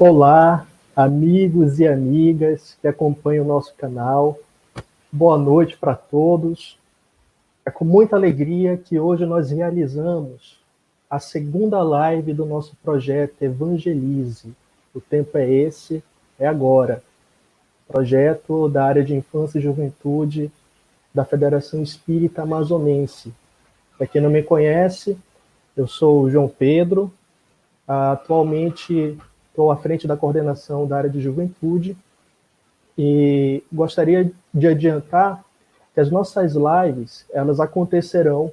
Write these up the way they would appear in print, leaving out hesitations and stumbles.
Olá, amigos e amigas que acompanham o nosso canal. Boa noite para todos. É com muita alegria que hoje nós realizamos a segunda live do nosso projeto Evangelize. O tempo é esse, é agora. Projeto da área de infância e juventude da Federação Espírita Amazonense. Para quem não me conhece, eu sou o João Pedro. Atualmente estou à frente da coordenação da área de juventude e gostaria de adiantar que as nossas lives elas acontecerão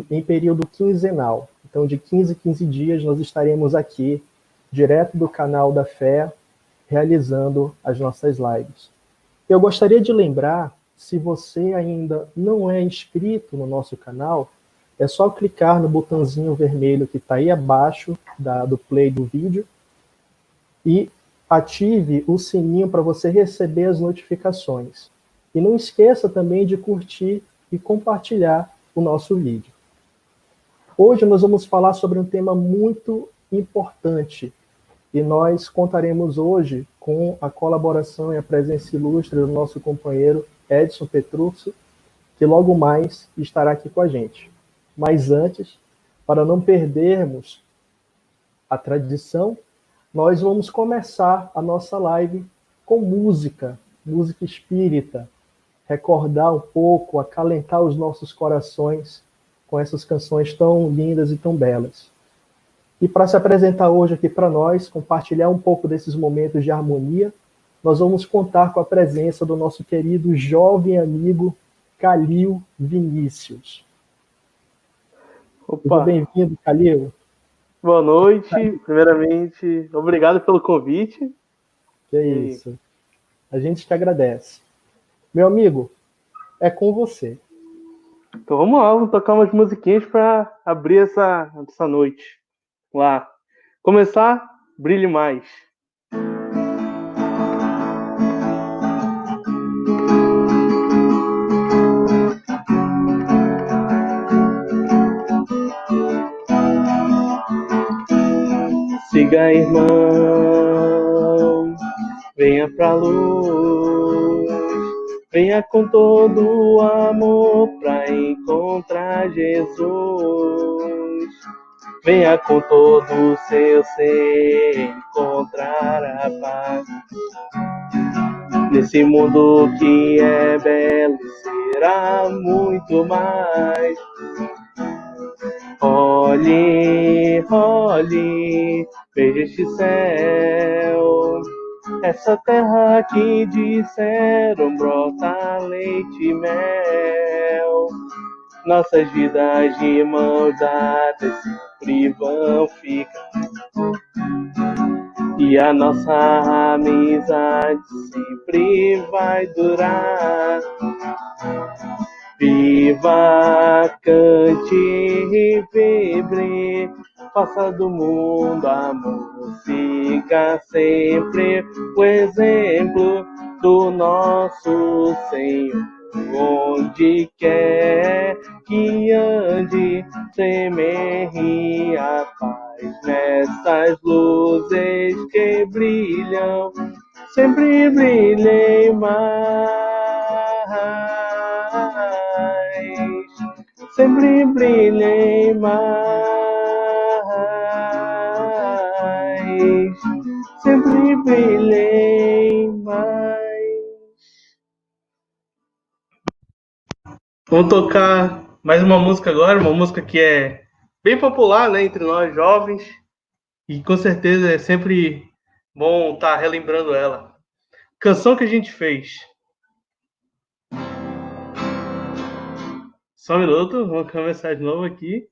em período quinzenal. Então, de 15 em 15 dias, nós estaremos aqui, direto do canal da Fé, realizando as nossas lives. Eu gostaria de lembrar, se você ainda não é inscrito no nosso canal, é só clicar no botãozinho vermelho que está aí abaixo do play do vídeo e ative o sininho para você receber as notificações. E não esqueça também de curtir e compartilhar o nosso vídeo. Hoje nós vamos falar sobre um tema muito importante e nós contaremos hoje com a colaboração e a presença ilustre do nosso companheiro Edson Petrucci, que logo mais estará aqui com a gente. Mas antes, para não perdermos a tradição, nós vamos começar a nossa live com música espírita, recordar um pouco, acalentar os nossos corações com essas canções tão lindas e tão belas. E para se apresentar hoje aqui para nós, compartilhar um pouco desses momentos de harmonia, nós vamos contar com a presença do nosso querido jovem amigo Calil Vinícius. Opa. Bem-vindo, Calil. Boa noite. Primeiramente, obrigado pelo convite. Que é isso. A gente que agradece. Meu amigo, é com você. Então vamos lá, vamos tocar umas musiquinhas para abrir essa noite. Vamos lá. Começar, Brilhe Mais. Siga, irmão, venha pra luz, venha com todo o amor pra encontrar Jesus. Venha com todo o seu ser encontrar a paz. Nesse mundo que é belo, será muito mais. Olhe, olhe, veja este céu, essa terra que disseram brota leite e mel. Nossas vidas de mãos dadas sempre vão ficar, e a nossa amizade sempre vai durar. Viva, cante e vibre, faça do mundo amor, siga sempre o exemplo do nosso Senhor. Onde quer que ande, semeie a paz nessas luzes que brilham, sempre brilhem mais. Sempre brilhem mais, sempre brilhem mais. Vamos tocar mais uma música agora, uma música que é bem popular, né, entre nós jovens, e com certeza é sempre bom estar relembrando ela. Canção que a gente fez. Só um minuto, vamos começar de novo aqui.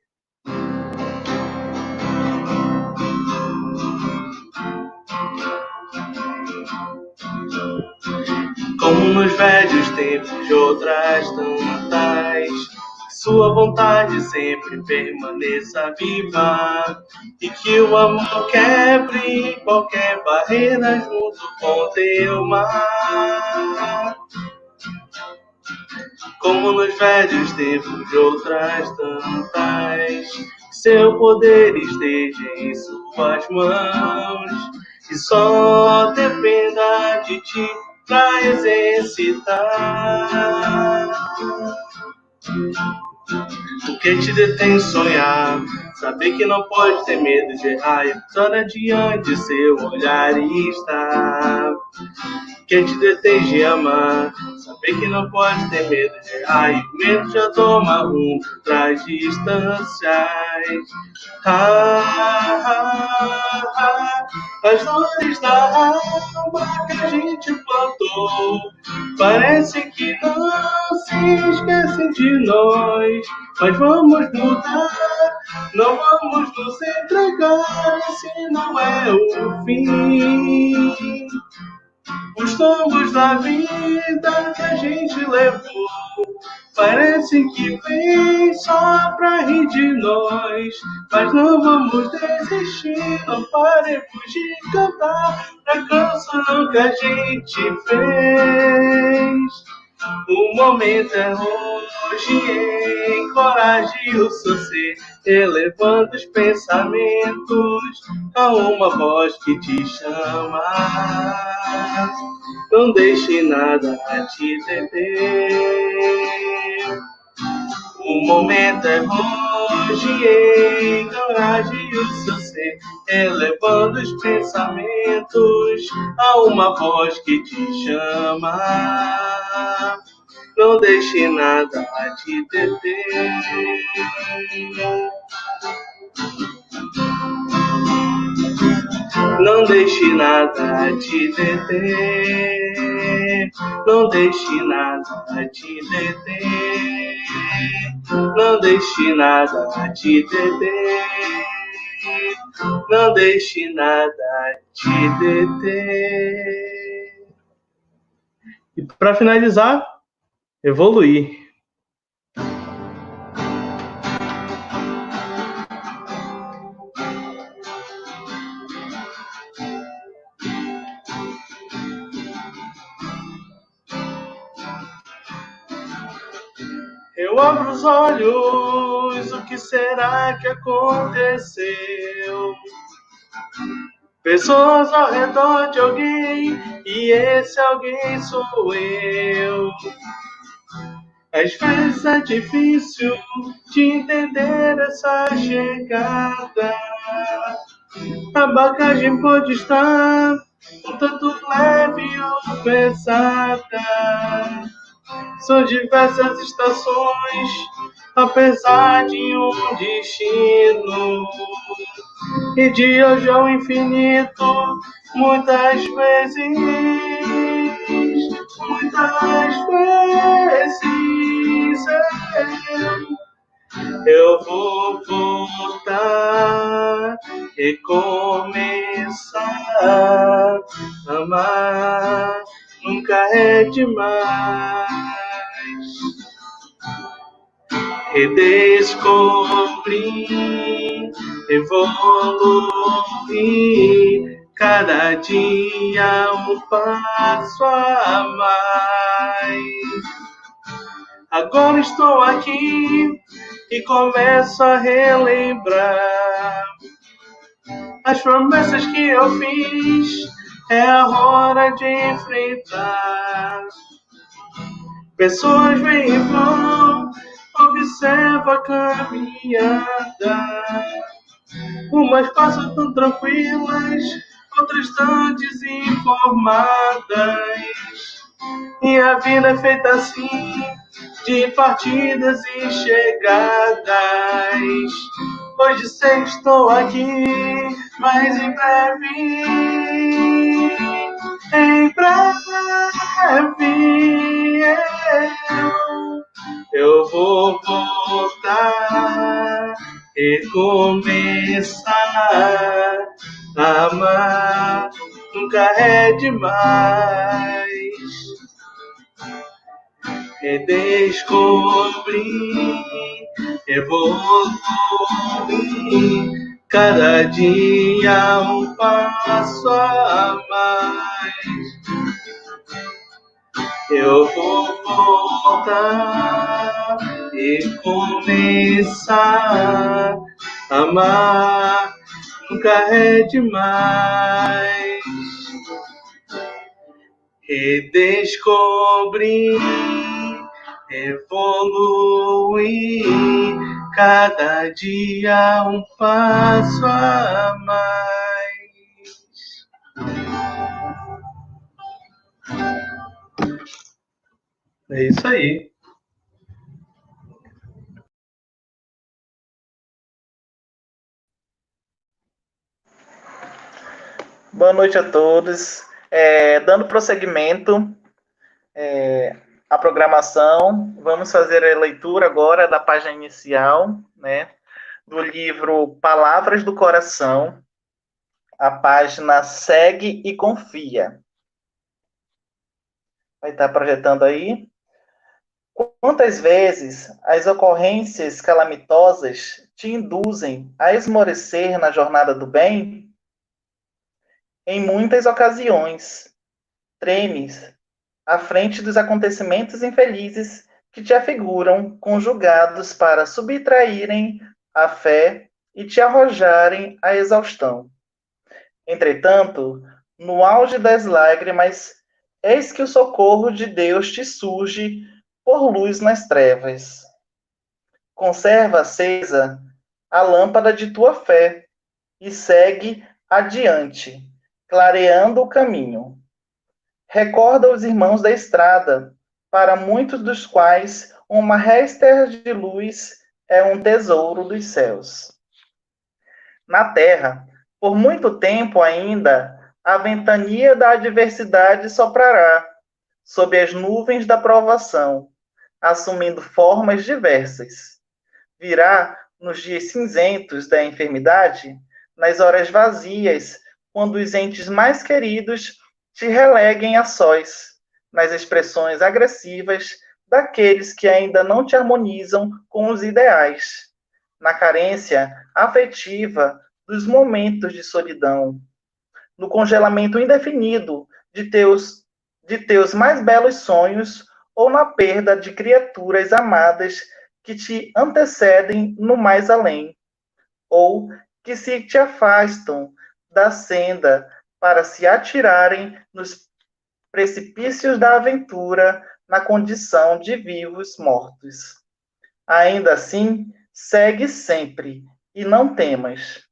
Como nos velhos tempos de outras tantas, sua vontade sempre permaneça viva, e que o amor quebre qualquer barreira junto com teu mar. Como nos velhos tempos de outras tantas, seu poder esteja em suas mãos, que só dependa de ti pra exercitar. O que te detém sonhar? Saber que não pode ter medo de errar. Só diante seu olhar está. Quem te detém de amar? Saber que não pode ter medo de errar. E o medo já toma rumo traz distâncias. As dores da alma que a gente plantou parece que não se esquecem de nós. Mas vamos mudar, não vamos nos entregar. Esse não é o fim. Os tombos da vida que a gente levou parece que vem só pra rir de nós. Mas não vamos desistir, não paremos de cantar a canção que a gente fez. O momento é hoje, encoraje o seu ser, elevando os pensamentos a uma voz que te chama. Não deixe nada te deter. O momento é hoje, encoraje o seu ser, elevando os pensamentos a uma voz que te chama. Não deixe nada te deter. Não deixe nada te deter. Não deixe nada te deter. Não deixe nada te deter. Não deixe nada te deter. E para finalizar, evoluir. Eu abro os olhos, o que será que aconteceu? Pessoas ao redor de alguém, e esse alguém sou eu. Às vezes é difícil de entender essa chegada. A bagagem pode estar um tanto leve ou pesada. São diversas estações, apesar de um destino. E de hoje ao infinito, muitas vezes eu vou voltar e começar. Amar nunca é demais. Redescobrir, evoluir, cada dia um passo a mais. Agora estou aqui e começo a relembrar as promessas que eu fiz. É a hora de enfrentar. Pessoas vêm e vão, observa a caminhada. Umas passam tão tranquilas, outras tão desinformadas. E a vida é feita assim, de partidas e chegadas. Hoje sei que estou aqui, mas em breve eu vou voltar e começar. Amar nunca é demais. Redescobrir, evoluir, cada dia um passo a mais. Eu vou voltar e começar. Amar nunca é demais. redescobrir, evoluir, cada dia um passo a mais. É isso aí. Boa noite a todos. Dando prosseguimento à programação, vamos fazer a leitura agora da página inicial, né, do livro Palavras do Coração, a página Segue e Confia. Vai estar projetando aí. Quantas vezes as ocorrências calamitosas te induzem a esmorecer na jornada do bem? Em muitas ocasiões, tremes à frente dos acontecimentos infelizes que te afiguram conjugados para subtraírem a fé e te arrojarem à exaustão. Entretanto, no auge das lágrimas, eis que o socorro de Deus te surge por luz nas trevas. Conserva acesa a lâmpada de tua fé e segue adiante, clareando o caminho. Recorda os irmãos da estrada, para muitos dos quais uma resta de luz é um tesouro dos céus. Na terra, por muito tempo ainda, a ventania da adversidade soprará, sob as nuvens da provação, assumindo formas diversas. Virá nos dias cinzentos da enfermidade, nas horas vazias, quando os entes mais queridos te releguem a sós, nas expressões agressivas daqueles que ainda não te harmonizam com os ideais, na carência afetiva dos momentos de solidão, no congelamento indefinido de teus mais belos sonhos ou na perda de criaturas amadas que te antecedem no mais além, ou que se te afastam da senda para se atirarem nos precipícios da aventura na condição de vivos mortos. Ainda assim, segue sempre e não temas.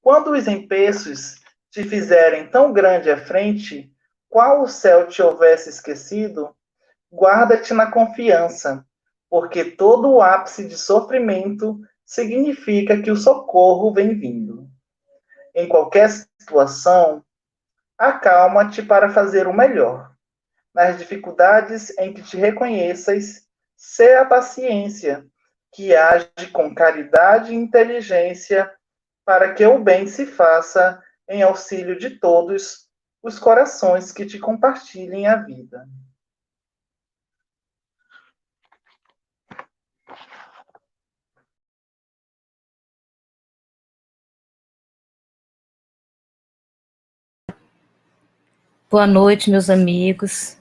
Quando os empeços te fizerem tão grande a frente, qual o céu te houvesse esquecido, guarda-te na confiança, porque todo o ápice de sofrimento significa que o socorro vem vindo. Em qualquer situação, acalma-te para fazer o melhor. Nas dificuldades em que te reconheças, sê a paciência, que age com caridade e inteligência, para que o bem se faça em auxílio de todos os corações que te compartilhem a vida. Boa noite, meus amigos,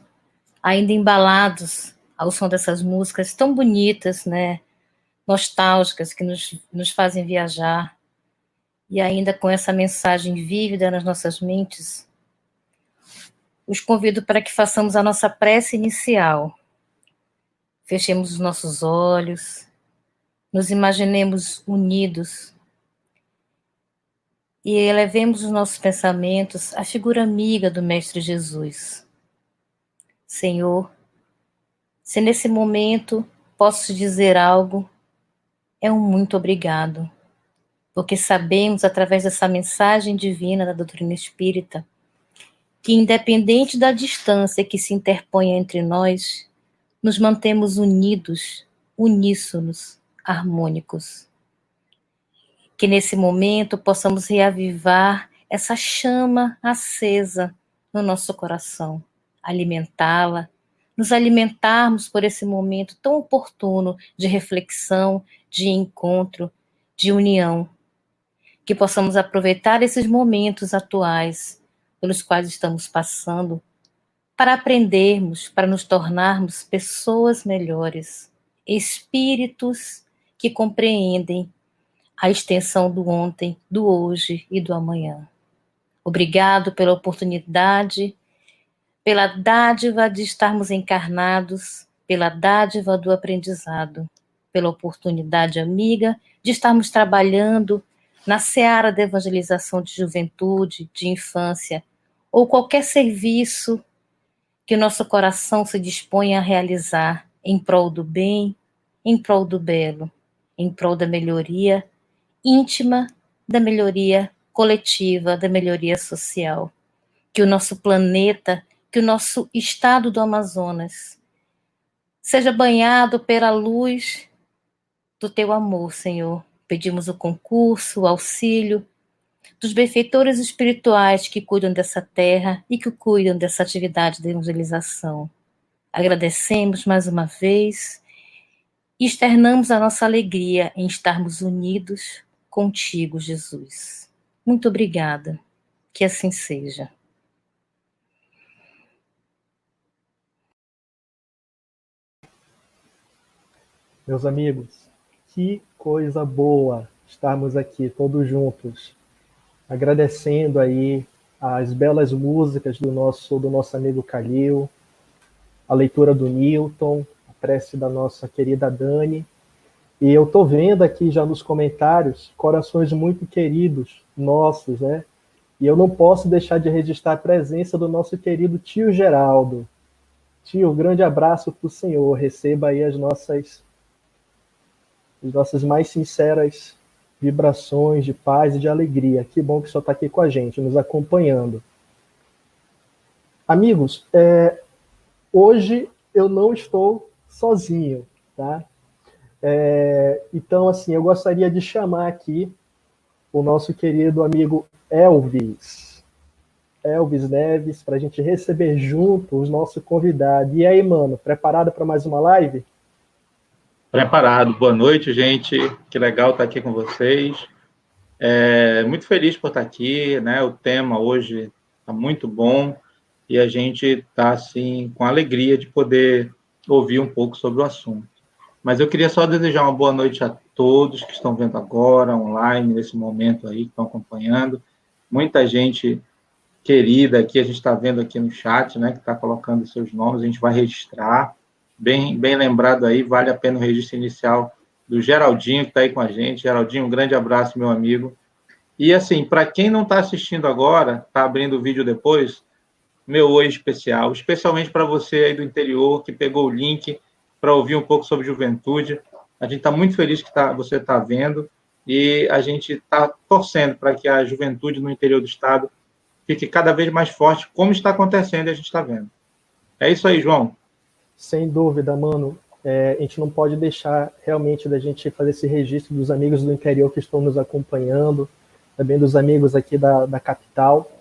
ainda embalados ao som dessas músicas tão bonitas, né? Nostálgicas, que nos fazem viajar, e ainda com essa mensagem vívida nas nossas mentes, os convido para que façamos a nossa prece inicial. Fechemos os nossos olhos, nos imaginemos unidos e elevemos os nossos pensamentos à figura amiga do Mestre Jesus. Senhor, se nesse momento posso te dizer algo, é um muito obrigado, porque sabemos, através dessa mensagem divina da doutrina espírita, que independente da distância que se interponha entre nós, nos mantemos unidos, uníssonos, harmônicos. Que nesse momento possamos reavivar essa chama acesa no nosso coração, alimentá-la, nos alimentarmos por esse momento tão oportuno de reflexão, de encontro, de união. Que possamos aproveitar esses momentos atuais pelos quais estamos passando para aprendermos, para nos tornarmos pessoas melhores, espíritos que compreendem a extensão do ontem, do hoje e do amanhã. Obrigado pela oportunidade pela dádiva de estarmos encarnados, pela dádiva do aprendizado, pela oportunidade amiga de estarmos trabalhando na seara da evangelização de juventude, de infância, ou qualquer serviço que o nosso coração se dispõe a realizar em prol do bem, em prol do belo, em prol da melhoria íntima, da melhoria coletiva, da melhoria social. Que o nosso planeta, que o nosso estado do Amazonas seja banhado pela luz do teu amor, Senhor. Pedimos o concurso, o auxílio dos benfeitores espirituais que cuidam dessa terra e que cuidam dessa atividade de evangelização. Agradecemos mais uma vez e externamos a nossa alegria em estarmos unidos contigo, Jesus. Muito obrigada. Que assim seja. Meus amigos, que coisa boa estarmos aqui todos juntos, agradecendo aí as belas músicas do nosso amigo Calil, a leitura do Newton, a prece da nossa querida Dani. E eu estou vendo aqui já nos comentários corações muito queridos nossos, né? E eu não posso deixar de registrar a presença do nosso querido tio Geraldo. Tio, um grande abraço para o senhor. Receba aí as nossas mais sinceras vibrações de paz e de alegria. Que bom que o senhor está aqui com a gente, nos acompanhando. Amigos, hoje eu não estou sozinho, tá? Então, assim, eu gostaria de chamar aqui o nosso querido amigo Elvis Neves, para a gente receber junto os nossos convidados. E aí, mano, preparado para mais uma live? Preparado. Boa noite, gente. Que legal estar aqui com vocês. Muito feliz por estar aqui, né? O tema hoje está muito bom e a gente está, assim, com alegria de poder ouvir um pouco sobre o assunto. Mas eu queria só desejar uma boa noite a todos que estão vendo agora, online, nesse momento aí, que estão acompanhando. Muita gente querida aqui, a gente está vendo aqui no chat, né, que está colocando seus nomes, a gente vai registrar. Bem lembrado aí, vale a pena o registro inicial do Geraldinho, que está aí com a gente. Geraldinho, um grande abraço, meu amigo. E, assim, para quem não está assistindo agora, está abrindo o vídeo depois, meu oi especial, especialmente para você aí do interior, que pegou o link para ouvir um pouco sobre juventude. A gente está muito feliz que você está vendo e a gente está torcendo para que a juventude no interior do estado fique cada vez mais forte, como está acontecendo e a gente está vendo. É isso aí, João. Sem dúvida, mano. A gente não pode deixar realmente da gente fazer esse registro dos amigos do interior que estão nos acompanhando, também dos amigos aqui da capital.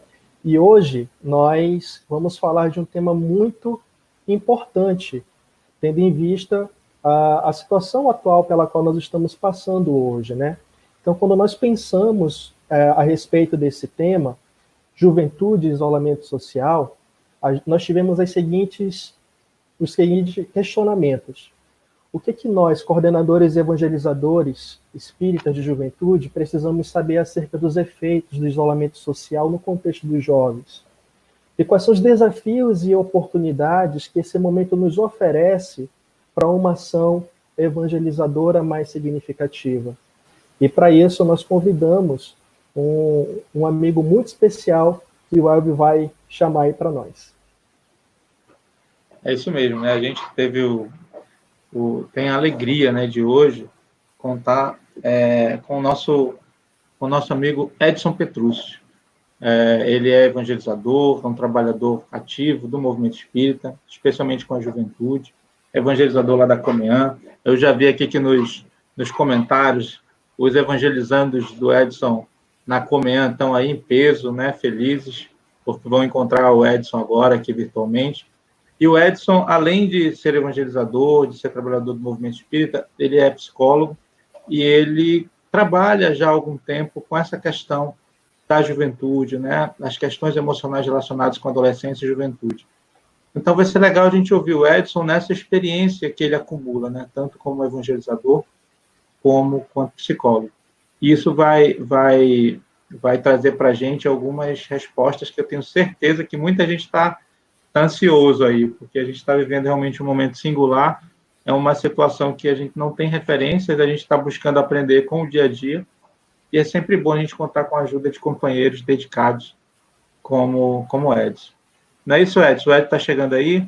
E hoje nós vamos falar de um tema muito importante, tendo em vista a situação atual pela qual nós estamos passando hoje, né? Então, quando nós pensamos a respeito desse tema, juventude e isolamento social, nós tivemos os seguintes questionamentos. O que nós, coordenadores e evangelizadores espíritas de juventude, precisamos saber acerca dos efeitos do isolamento social no contexto dos jovens? E quais são os desafios e oportunidades que esse momento nos oferece para uma ação evangelizadora mais significativa? E para isso nós convidamos um amigo muito especial que o Elvio vai chamar aí para nós. É isso mesmo, né? A gente teve tem a alegria, né, de hoje contar com o nosso amigo Edson Petrúcio. Ele é evangelizador, é um trabalhador ativo do movimento espírita, especialmente com a juventude, evangelizador lá da Comeã. Eu já vi aqui que nos comentários os evangelizandos do Edson na Comeã estão aí em peso, né, felizes, porque vão encontrar o Edson agora aqui virtualmente. E o Edson, além de ser evangelizador, de ser trabalhador do movimento espírita, ele é psicólogo e ele trabalha já há algum tempo com essa questão da juventude, né? As questões emocionais relacionadas com adolescência e juventude. Então, vai ser legal a gente ouvir o Edson nessa experiência que ele acumula, né? Tanto como evangelizador, como quanto psicólogo. E isso vai trazer para a gente algumas respostas que eu tenho certeza que muita gente está está ansioso aí, porque a gente está vivendo realmente um momento singular, é uma situação que a gente não tem referências, a gente está buscando aprender com o dia a dia, e é sempre bom a gente contar com a ajuda de companheiros dedicados, como o Edson. Não é isso, Edson? O Edson está chegando aí?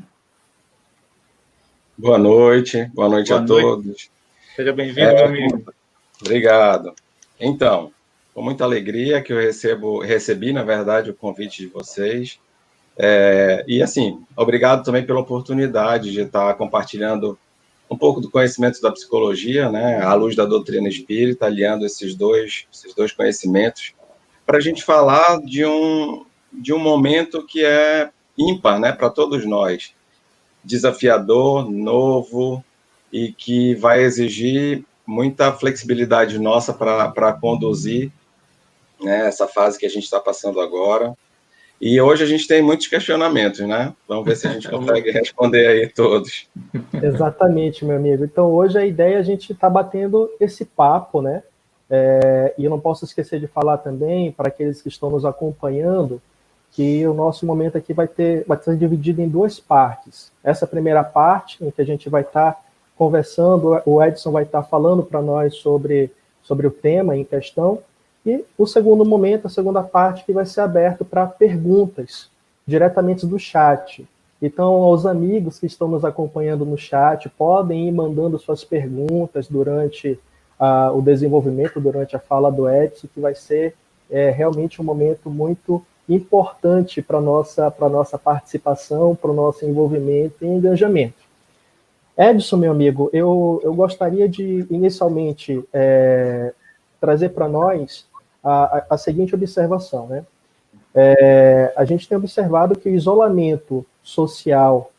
Boa noite a todos. Seja bem-vindo, meu amigo. Obrigado. Então, com muita alegria que eu recebi, na verdade, o convite de vocês. E, assim, obrigado também pela oportunidade de estar compartilhando um pouco do conhecimento da psicologia, né, à luz da doutrina espírita, aliando esses dois conhecimentos, para a gente falar de um momento que é ímpar, né, para todos nós, desafiador, novo, e que vai exigir muita flexibilidade nossa para conduzir, né, essa fase que a gente está passando agora. E hoje a gente tem muitos questionamentos, né? Vamos ver se a gente consegue responder aí todos. Exatamente, meu amigo. Então, hoje a ideia é a gente estar batendo esse papo, né? E eu não posso esquecer de falar também, para aqueles que estão nos acompanhando, que o nosso momento aqui vai ser dividido em duas partes. Essa primeira parte, em que a gente vai estar conversando, o Edson vai estar falando para nós sobre o tema em questão, e o segundo momento, a segunda parte, que vai ser aberto para perguntas diretamente do chat. Então, aos amigos que estão nos acompanhando no chat, podem ir mandando suas perguntas durante o desenvolvimento, durante a fala do Edson, que vai ser realmente um momento muito importante para a nossa participação, para o nosso envolvimento e engajamento. Edson, meu amigo, eu gostaria de, inicialmente, trazer para nós a seguinte observação, né? A gente tem observado que o isolamento social,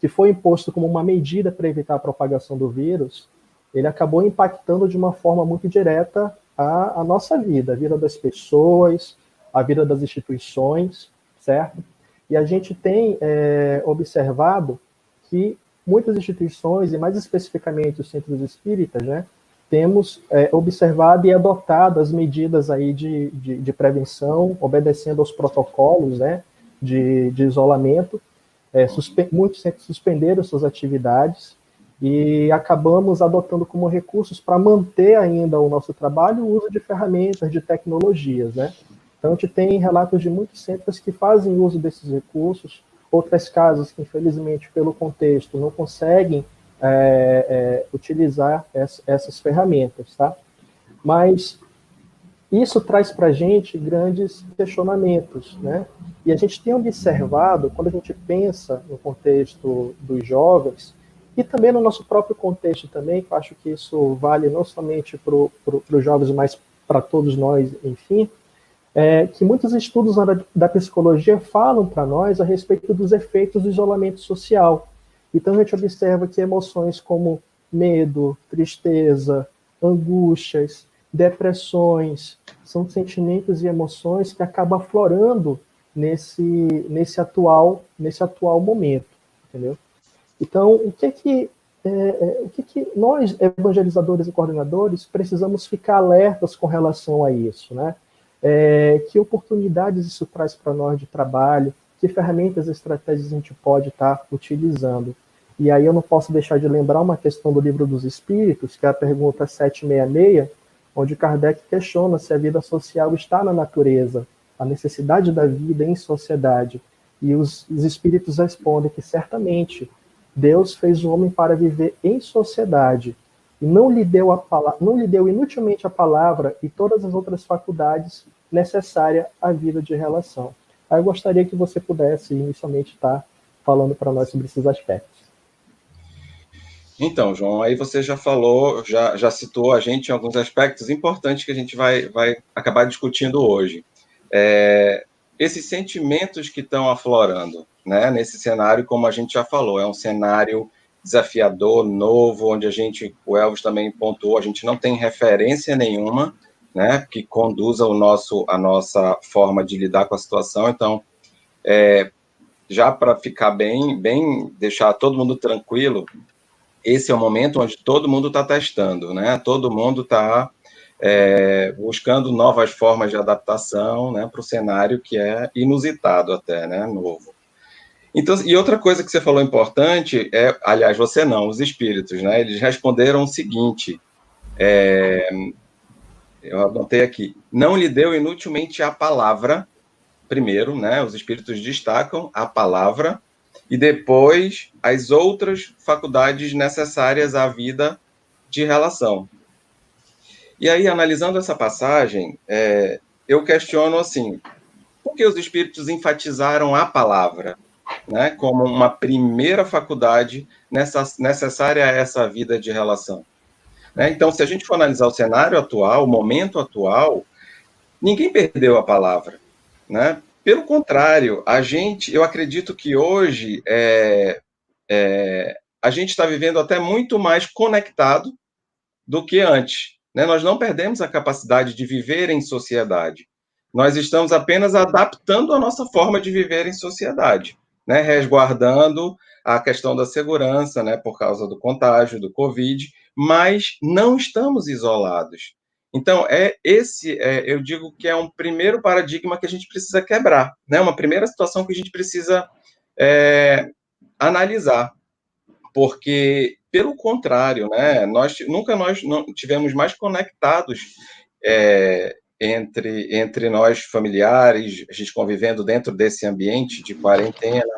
que foi imposto como uma medida para evitar a propagação do vírus, ele acabou impactando de uma forma muito direta a nossa vida, a vida das pessoas, a vida das instituições, certo? E a gente tem observado que muitas instituições, e mais especificamente os centros espíritas, né, temos observado e adotado as medidas aí de prevenção, obedecendo aos protocolos, né, de isolamento. Muitos centros suspenderam suas atividades e acabamos adotando como recursos para manter ainda o nosso trabalho o uso de ferramentas, de tecnologias, né? Então, a gente tem relatos de muitos centros que fazem uso desses recursos, outras casas que, infelizmente, pelo contexto, não conseguem utilizar essas ferramentas, tá? Mas isso traz para a gente grandes questionamentos, né? E a gente tem observado, quando a gente pensa no contexto dos jovens, e também no nosso próprio contexto também, que eu acho que isso vale não somente para os jovens, mas para todos nós, enfim, que muitos estudos da psicologia falam para nós a respeito dos efeitos do isolamento social. Então, a gente observa que emoções como medo, tristeza, angústias, depressões, são sentimentos e emoções que acabam aflorando nesse atual momento, entendeu? Então, o que nós, evangelizadores e coordenadores, precisamos ficar alertas com relação a isso, né? Que oportunidades isso traz para nós de trabalho, que ferramentas e estratégias a gente pode estar utilizando. E aí eu não posso deixar de lembrar uma questão do Livro dos Espíritos, que é a pergunta 766, onde Kardec questiona se a vida social está na natureza, a necessidade da vida em sociedade. E os espíritos respondem que certamente Deus fez o homem para viver em sociedade e não lhe deu inutilmente a palavra e todas as outras faculdades necessárias à vida de relação. Aí eu gostaria que você pudesse inicialmente estar falando para nós sobre esses aspectos. Então, João, aí você já falou, já citou a gente em alguns aspectos importantes que a gente vai acabar discutindo hoje. Esses sentimentos que estão aflorando, né, nesse cenário, como a gente já falou, é um cenário desafiador, novo, onde o Elvis também pontuou, a gente não tem referência nenhuma, né, que conduza a nossa forma de lidar com a situação. Então, já para ficar bem, deixar todo mundo tranquilo, esse é o momento onde todo mundo está testando, né? Todo mundo está buscando novas formas de adaptação, né, para o cenário que é inusitado até, né, novo. Então, e outra coisa que você falou importante é, aliás, você não, os espíritos, né? Eles responderam o seguinte, eu anotei aqui, não lhe deu inutilmente a palavra, primeiro, né? Os espíritos destacam a palavra, e depois as outras faculdades necessárias à vida de relação. E aí, analisando essa passagem, eu questiono assim, por que os espíritos enfatizaram a palavra, né, como uma primeira faculdade necessária a essa vida de relação? Né? Então, se a gente for analisar o cenário atual, o momento atual, ninguém perdeu a palavra, né? Pelo contrário, eu acredito que hoje a gente está vivendo até muito mais conectado do que antes. Né? Nós não perdemos a capacidade de viver em sociedade. Nós estamos apenas adaptando a nossa forma de viver em sociedade, né? Resguardando a questão da segurança, né? Por causa do contágio, do Covid, mas não estamos isolados. Então, eu digo que é um primeiro paradigma que a gente precisa quebrar, né? Uma primeira situação que a gente precisa analisar, porque, pelo contrário, né, nós não tivemos mais conectados entre nós familiares, a gente convivendo dentro desse ambiente de quarentena,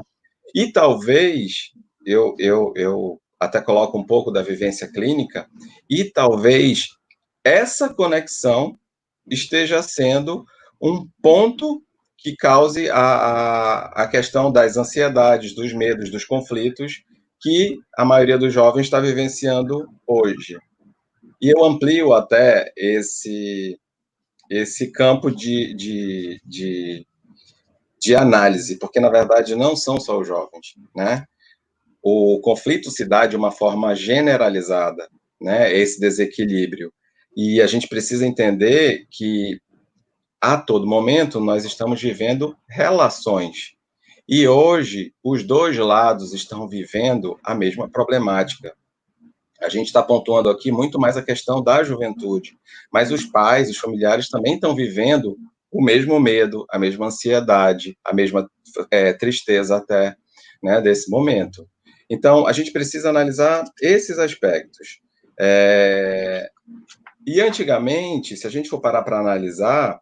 e talvez, eu até coloco um pouco da vivência clínica, e talvez essa conexão esteja sendo um ponto que cause a questão das ansiedades, dos medos, dos conflitos que a maioria dos jovens está vivenciando hoje. E eu amplio até esse campo de análise, porque, na verdade, não são só os jovens, né? O conflito se dá de uma forma generalizada, né? Esse desequilíbrio. E a gente precisa entender que, a todo momento, nós estamos vivendo relações. E hoje, os dois lados estão vivendo a mesma problemática. A gente está pontuando aqui muito mais a questão da juventude, mas os pais, os familiares também estão vivendo o mesmo medo, a mesma ansiedade, a mesma tristeza até, né, desse momento. Então, a gente precisa analisar esses aspectos. E antigamente, se a gente for parar para analisar,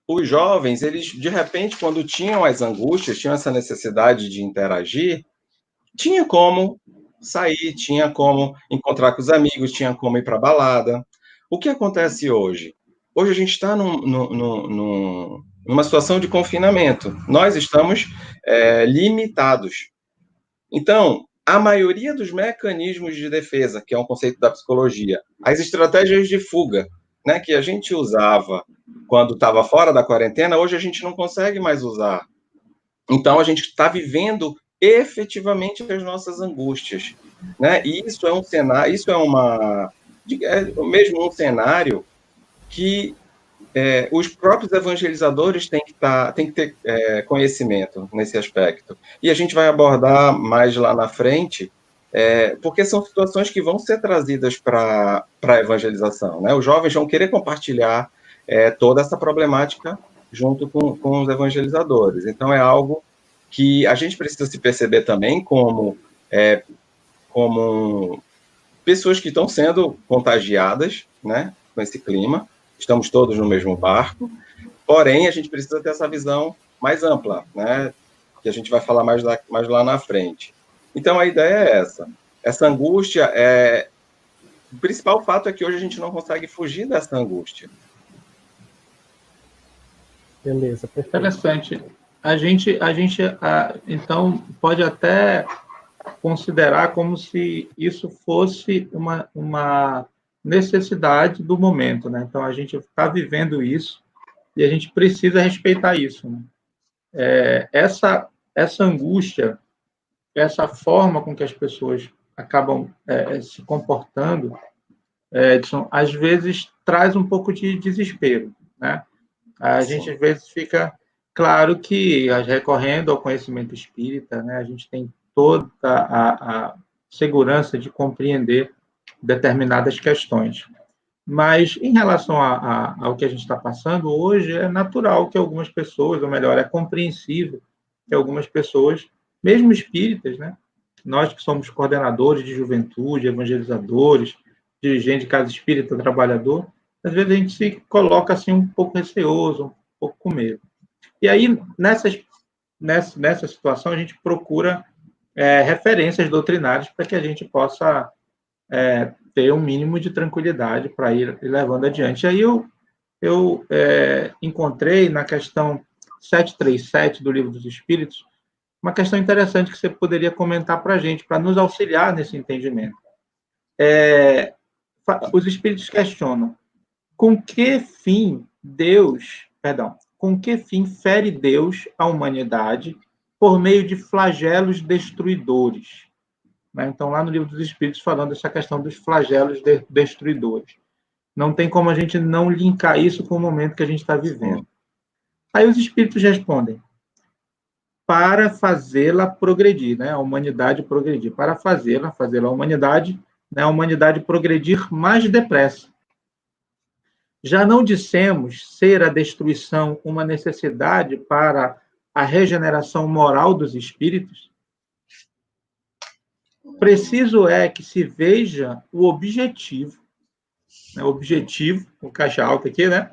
os jovens, eles, de repente, quando tinham as angústias, tinham essa necessidade de interagir, tinha como sair, tinha como encontrar com os amigos, tinha como ir para a balada. O que acontece hoje? Hoje a gente está numa situação de confinamento. Nós estamos limitados. Então, a maioria dos mecanismos de defesa, que é um conceito da psicologia, as estratégias de fuga, né, que a gente usava quando estava fora da quarentena, hoje a gente não consegue mais usar. Então, a gente está vivendo efetivamente as nossas angústias, né? E isso é um cenário, mesmo um cenário que os próprios evangelizadores têm que ter conhecimento nesse aspecto. E a gente vai abordar mais lá na frente, porque são situações que vão ser trazidas para a evangelização, né? Os jovens vão querer compartilhar toda essa problemática junto com os evangelizadores. Então, é algo que a gente precisa se perceber também como pessoas que estão sendo contagiadas, né, com esse clima. Estamos todos no mesmo barco, porém, a gente precisa ter essa visão mais ampla, né, que a gente vai falar mais lá na frente. Então, a ideia é essa. Essa angústia, o principal fato é que hoje a gente não consegue fugir dessa angústia. Beleza, perfeito. Interessante. A gente, então, pode até considerar como se isso fosse uma necessidade do momento, né? Então, a gente está vivendo isso e a gente precisa respeitar isso, né? Essa angústia, essa forma com que as pessoas acabam se comportando, Edson, às vezes traz um pouco de desespero, né? A gente, às vezes, fica... Claro que, recorrendo ao conhecimento espírita, né, a gente tem toda a segurança de compreender determinadas questões. Mas, em relação ao que a gente está passando hoje, é natural que algumas pessoas, ou melhor, é compreensível que algumas pessoas, mesmo espíritas, né, nós que somos coordenadores de juventude, evangelizadores, dirigente de casa espírita, trabalhador, às vezes a gente se coloca assim um pouco receoso, um pouco com medo. E aí, nessa situação, a gente procura referências doutrinárias para que a gente possa ter um mínimo de tranquilidade para ir levando adiante. Aí eu encontrei na questão 737 do Livro dos Espíritos uma questão interessante que você poderia comentar para a gente, para nos auxiliar nesse entendimento. Os Espíritos questionam com que fim fere Deus a humanidade por meio de flagelos destruidores. Então, lá no Livro dos Espíritos, falando dessa questão dos flagelos destruidores. Não tem como a gente não linkar isso com o momento que a gente está vivendo. Aí os Espíritos respondem: para fazê-la progredir, né? A humanidade progredir. Para fazer a humanidade, né? A humanidade progredir mais depressa. Já não dissemos ser a destruição uma necessidade para a regeneração moral dos espíritos? Preciso é que se veja o objetivo, né? O objetivo, o caixa alta aqui, né?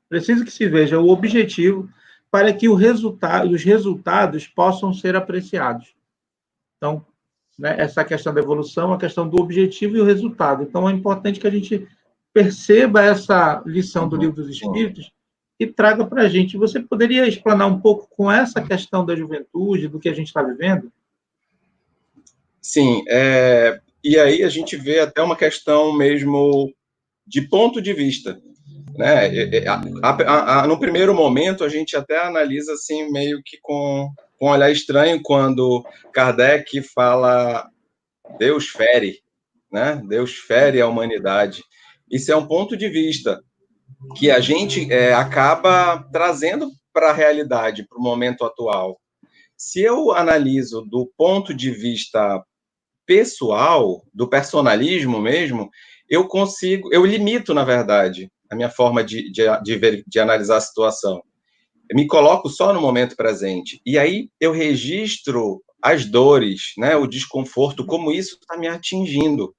Preciso que se veja o objetivo para que os resultados possam ser apreciados. Então, né, essa questão da evolução, a questão do objetivo e o resultado. Então, é importante que a gente perceba essa lição do Livro dos Espíritos e traga para a gente. Você poderia explanar um pouco com essa questão da juventude, do que a gente está vivendo? Sim, e aí a gente vê até uma questão mesmo de ponto de vista, né? No primeiro momento, a gente até analisa assim, meio que com um olhar estranho, quando Kardec fala Deus fere, né? Deus fere a humanidade. Isso é um ponto de vista que a gente acaba trazendo para a realidade, para o momento atual. Se eu analiso do ponto de vista pessoal, do personalismo mesmo, eu limito, na verdade, a minha forma de analisar a situação. Eu me coloco só no momento presente. E aí eu registro as dores, né, o desconforto, como isso está me atingindo.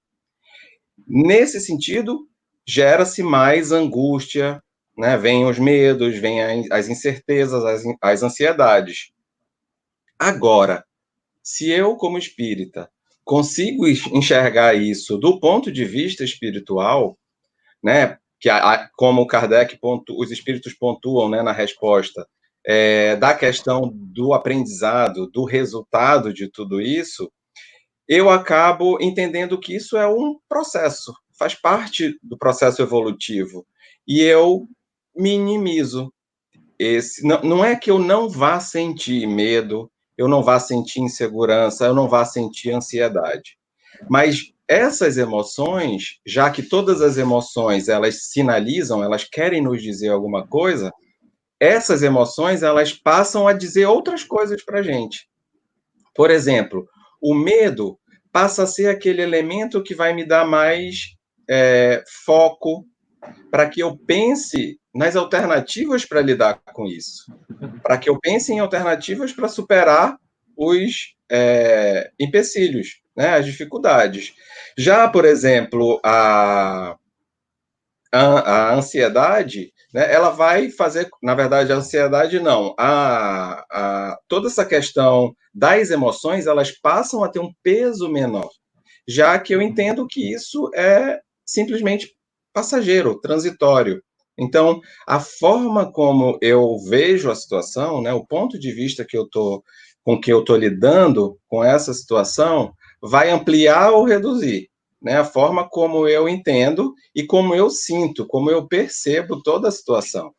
Nesse sentido, gera-se mais angústia, né, vêm os medos, vêm as incertezas, as ansiedades. Agora, se eu, como espírita, consigo enxergar isso do ponto de vista espiritual, né, como Kardec os espíritos pontuam, né, na resposta, da questão do aprendizado, do resultado de tudo isso, eu acabo entendendo que isso é um processo, faz parte do processo evolutivo, e eu minimizo esse. Não é que eu não vá sentir medo, eu não vá sentir insegurança, eu não vá sentir ansiedade. Mas essas emoções, já que todas as emoções, elas sinalizam, elas querem nos dizer alguma coisa, essas emoções, elas passam a dizer outras coisas para a gente. Por exemplo, o medo passa a ser aquele elemento que vai me dar mais foco para que eu pense nas alternativas para lidar com isso, para que eu pense em alternativas para superar os empecilhos, né, as dificuldades. Já, por exemplo, a ansiedade, né, ela vai fazer, na verdade, a ansiedade não, toda essa questão das emoções, elas passam a ter um peso menor, já que eu entendo que isso é simplesmente passageiro, transitório. Então, a forma como eu vejo a situação, né, o ponto de vista com que eu estou lidando com essa situação, vai ampliar ou reduzir, né, a forma como eu entendo e como eu sinto, como eu percebo toda a situação.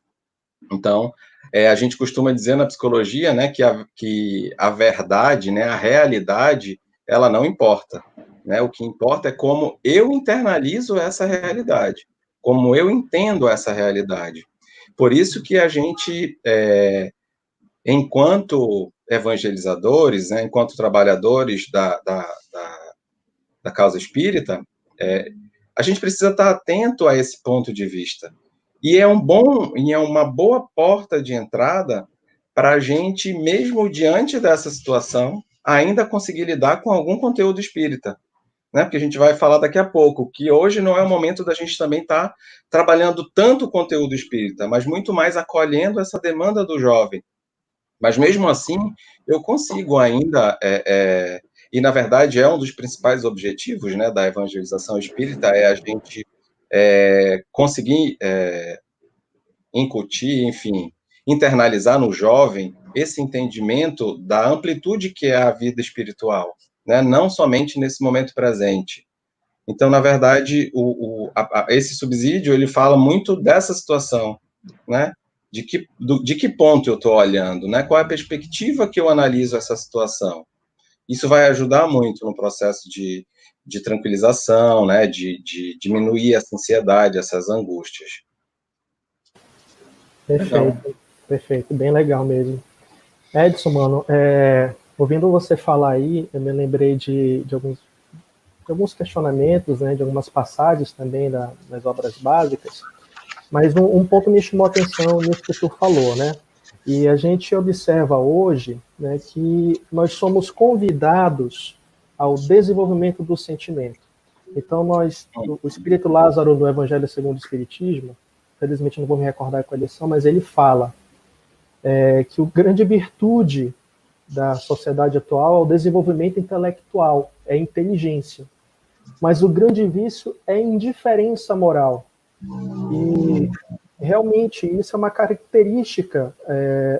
Então, a gente costuma dizer na psicologia, né, que a verdade, né, a realidade, ela não importa, né? O que importa é como eu internalizo essa realidade, como eu entendo essa realidade. Por isso que a gente, enquanto evangelizadores, né, enquanto trabalhadores da causa espírita, a gente precisa estar atento a esse ponto de vista. E é uma boa porta de entrada para a gente, mesmo diante dessa situação, ainda conseguir lidar com algum conteúdo espírita, né? Porque a gente vai falar daqui a pouco, que hoje não é o momento da gente também estar trabalhando tanto o conteúdo espírita, mas muito mais acolhendo essa demanda do jovem. Mas mesmo assim, eu consigo ainda, e na verdade é um dos principais objetivos, né, da evangelização espírita, é a gente conseguir incutir, enfim, internalizar no jovem esse entendimento da amplitude que é a vida espiritual, né, não somente nesse momento presente. Então, na verdade, esse subsídio, ele fala muito dessa situação, né? De que ponto eu estou olhando, né? Qual é a perspectiva que eu analiso essa situação? Isso vai ajudar muito no processo de tranquilização, né? De diminuir essa ansiedade, essas angústias. Perfeito, legal. Perfeito, bem legal mesmo. Edson, mano, ouvindo você falar aí, eu me lembrei de alguns questionamentos, né, de algumas passagens também das obras básicas, mas um ponto me chamou a atenção nisso que tu falou, né? E a gente observa hoje, né, que nós somos convidados ao desenvolvimento do sentimento. Então, o Espírito Lázaro, do Evangelho segundo o Espiritismo, infelizmente não vou me recordar qual edição, mas ele fala que a grande virtude da sociedade atual é o desenvolvimento intelectual, é a inteligência. Mas o grande vício é a indiferença moral. E realmente isso é uma característica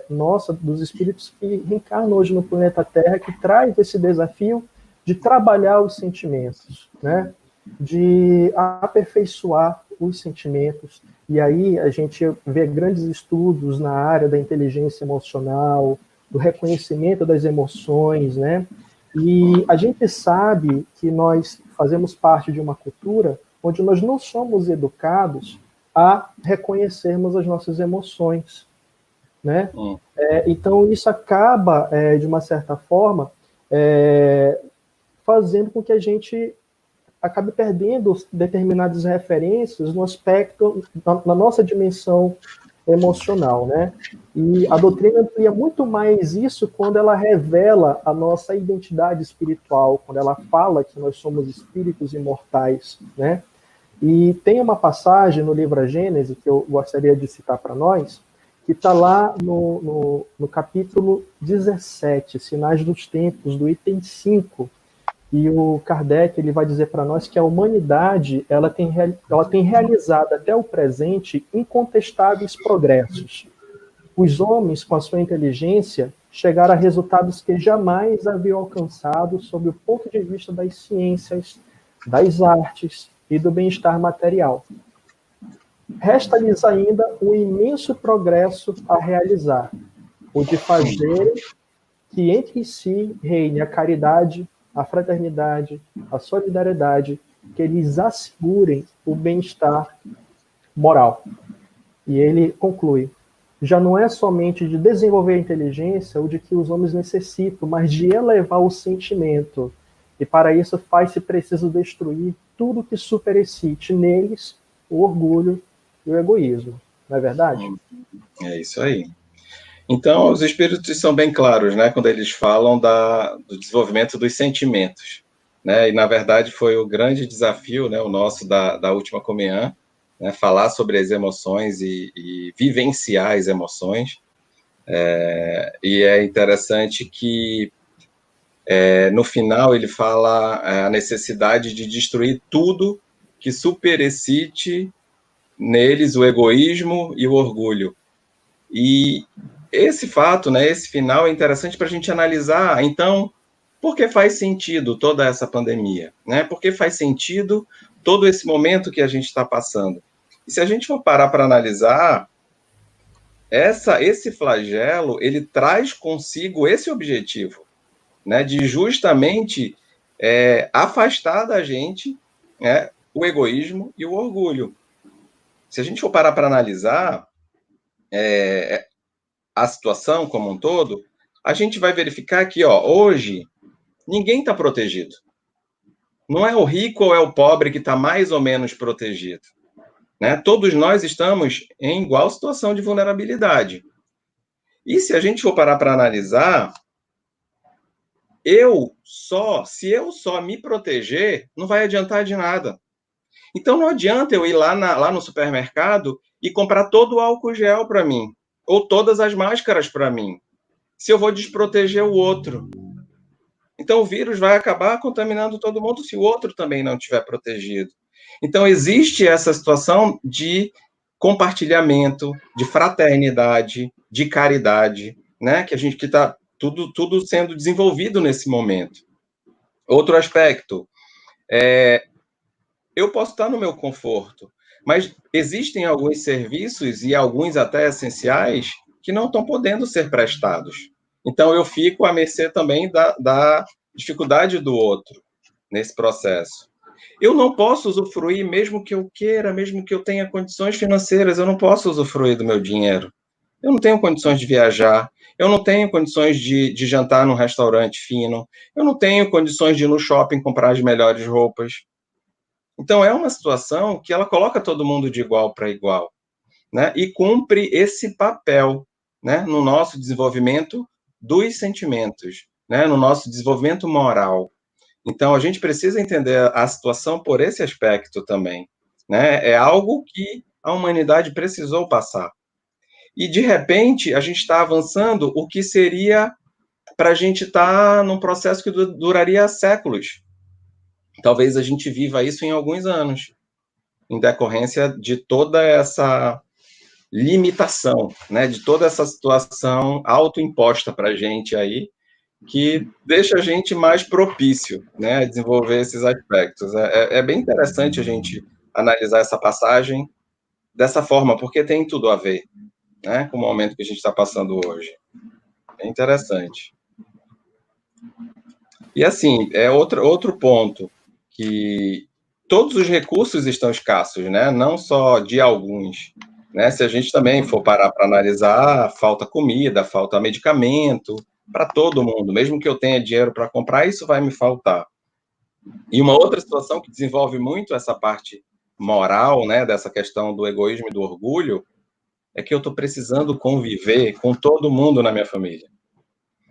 nossa, dos espíritos que reencarnam hoje no planeta Terra, que traz esse desafio de trabalhar os sentimentos, né? De aperfeiçoar os sentimentos. E aí a gente vê grandes estudos na área da inteligência emocional, do reconhecimento das emoções, né? E a gente sabe que nós fazemos parte de uma cultura onde nós não somos educados a reconhecermos as nossas emoções, né? Então isso acaba, de uma certa forma, fazendo com que a gente acabe perdendo determinadas referências no aspecto, na nossa dimensão emocional, né? E a doutrina amplia muito mais isso quando ela revela a nossa identidade espiritual, quando ela fala que nós somos espíritos imortais, né? E tem uma passagem no livro A Gênese que eu gostaria de citar para nós, que está lá no capítulo 17, Sinais dos Tempos, do item 5, e o Kardec ele vai dizer para nós que a humanidade ela tem realizado até o presente incontestáveis progressos. Os homens, com a sua inteligência, chegaram a resultados que jamais haviam alcançado sob o ponto de vista das ciências, das artes e do bem-estar material. Resta-lhes ainda um imenso progresso a realizar, o de fazer que entre si reine a caridade, a fraternidade, a solidariedade, que eles assegurem o bem-estar moral. E ele conclui, já não é somente de desenvolver a inteligência o de que os homens necessitam, mas de elevar o sentimento. E para isso faz-se preciso destruir tudo que superexcite neles o orgulho e o egoísmo. Não é verdade? É isso aí. Então, os espíritos são bem claros, né, quando eles falam do desenvolvimento dos sentimentos, né, e na verdade foi o grande desafio, né, o nosso da última Comunhã, né, falar sobre as emoções e vivenciar as emoções, e é interessante que no final ele fala a necessidade de destruir tudo que superexcite neles o egoísmo e o orgulho. E esse fato, né, esse final é interessante para a gente analisar, então, por que faz sentido toda essa pandemia? Né? Por que faz sentido todo esse momento que a gente está passando? E se a gente for parar para analisar, esse flagelo, ele traz consigo esse objetivo, né, de justamente afastar da gente, né, o egoísmo e o orgulho. Se a gente for parar para analisar a situação como um todo, a gente vai verificar que, hoje, ninguém está protegido. Não é o rico ou é o pobre que está mais ou menos protegido, né? Todos nós estamos em igual situação de vulnerabilidade. E se a gente for parar para analisar, se eu só me proteger, não vai adiantar de nada. Então não adianta eu ir lá no supermercado e comprar todo o álcool gel para mim, ou todas as máscaras para mim, se eu vou desproteger o outro. Então o vírus vai acabar contaminando todo mundo se o outro também não estiver protegido. Então existe essa situação de compartilhamento, de fraternidade, de caridade, né? Que está tudo sendo desenvolvido nesse momento. Outro aspecto, eu posso estar no meu conforto, mas existem alguns serviços, e alguns até essenciais, que não estão podendo ser prestados. Então, eu fico à mercê também da dificuldade do outro nesse processo. Eu não posso usufruir, mesmo que eu queira, mesmo que eu tenha condições financeiras, eu não posso usufruir do meu dinheiro. Eu não tenho condições de viajar, eu não tenho condições de jantar num restaurante fino, eu não tenho condições de ir no shopping comprar as melhores roupas. Então, é uma situação que ela coloca todo mundo de igual para igual, né? E cumpre esse papel, né? No nosso desenvolvimento dos sentimentos, né? No nosso desenvolvimento moral. Então, a gente precisa entender a situação por esse aspecto também, né? É algo que a humanidade precisou passar. E, de repente, a gente está avançando o que seria para a gente estar num processo que duraria séculos. Talvez a gente viva isso em alguns anos, em decorrência de toda essa limitação, né? De toda essa situação autoimposta para a gente aí, que deixa a gente mais propício, né, a desenvolver esses aspectos. É bem interessante a gente analisar essa passagem dessa forma, porque tem tudo a ver, né, com o momento que a gente está passando hoje. É interessante. E, assim, outro ponto, que todos os recursos estão escassos, né, não só de alguns, né, se a gente também for parar para analisar, falta comida, falta medicamento, para todo mundo, mesmo que eu tenha dinheiro para comprar, isso vai me faltar. E uma outra situação que desenvolve muito essa parte moral, né, dessa questão do egoísmo e do orgulho, é que eu estou precisando conviver com todo mundo na minha família,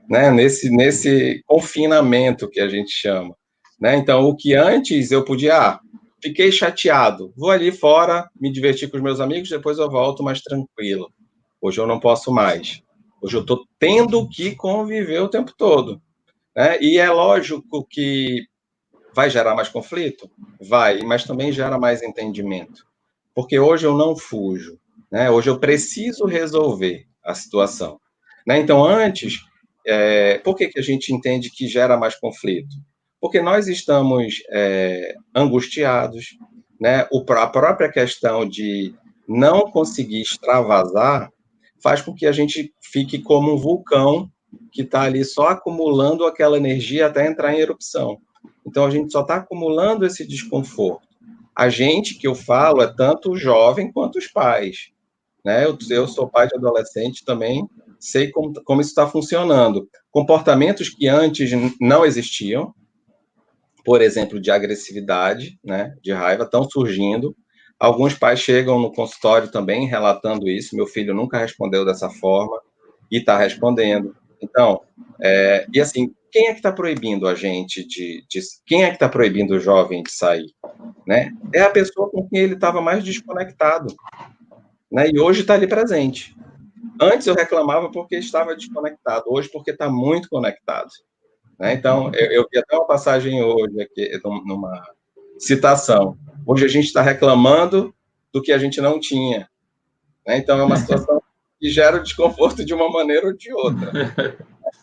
né, nesse confinamento que a gente chama, né? Então, o que antes eu podia, fiquei chateado, vou ali fora, me divertir com os meus amigos, depois eu volto mais tranquilo. Hoje eu não posso mais. Hoje eu estou tendo que conviver o tempo todo, né? E é lógico que vai gerar mais conflito? Vai, mas também gera mais entendimento. Porque hoje eu não fujo, né? Hoje eu preciso resolver a situação, né? Então, antes, por que a gente entende que gera mais conflito? Porque nós estamos angustiados, né? A própria questão de não conseguir extravasar faz com que a gente fique como um vulcão que está ali só acumulando aquela energia até entrar em erupção. Então, a gente só está acumulando esse desconforto. A gente, que eu falo, é tanto o jovem quanto os pais, né? Eu sou pai de adolescente também, sei como isso está funcionando. Comportamentos que antes não existiam, por exemplo, de agressividade, né, de raiva, estão surgindo. Alguns pais chegam no consultório também relatando isso. Meu filho nunca respondeu dessa forma e está respondendo. Então, e assim, quem é que está proibindo a gente quem é que está proibindo o jovem de sair, né? É a pessoa com quem ele estava mais desconectado, né? E hoje está ali presente. Antes eu reclamava porque estava desconectado, hoje porque está muito conectado, né? Então, eu vi até uma passagem hoje aqui, numa citação. Hoje a gente está reclamando do que a gente não tinha, né? Então, é uma situação que gera desconforto de uma maneira ou de outra.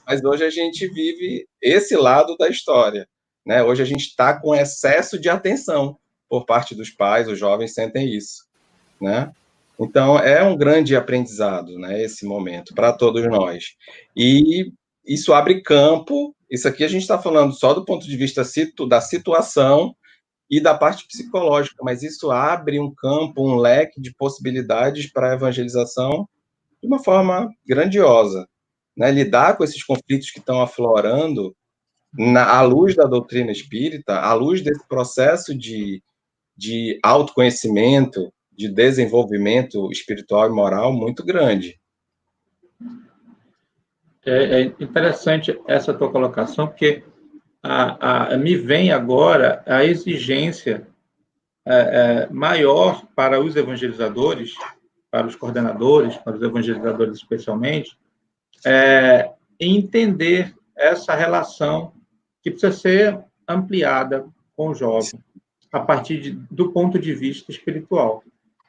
Mas hoje a gente vive esse lado da história, né? Hoje a gente está com excesso de atenção por parte dos pais, os jovens sentem isso, né? Então, é um grande aprendizado, né, esse momento, para todos nós. E isso abre campo, isso aqui a gente está falando só do ponto de vista da situação e da parte psicológica, mas isso abre um campo, um leque de possibilidades para a evangelização de uma forma grandiosa, né? Lidar com esses conflitos que estão aflorando à luz da doutrina espírita, à luz desse processo de autoconhecimento, de desenvolvimento espiritual e moral muito grande. É interessante essa tua colocação, porque me vem agora a exigência maior para os evangelizadores, para os coordenadores, para os evangelizadores especialmente, entender essa relação que precisa ser ampliada com o jovem, a partir do ponto de vista espiritual.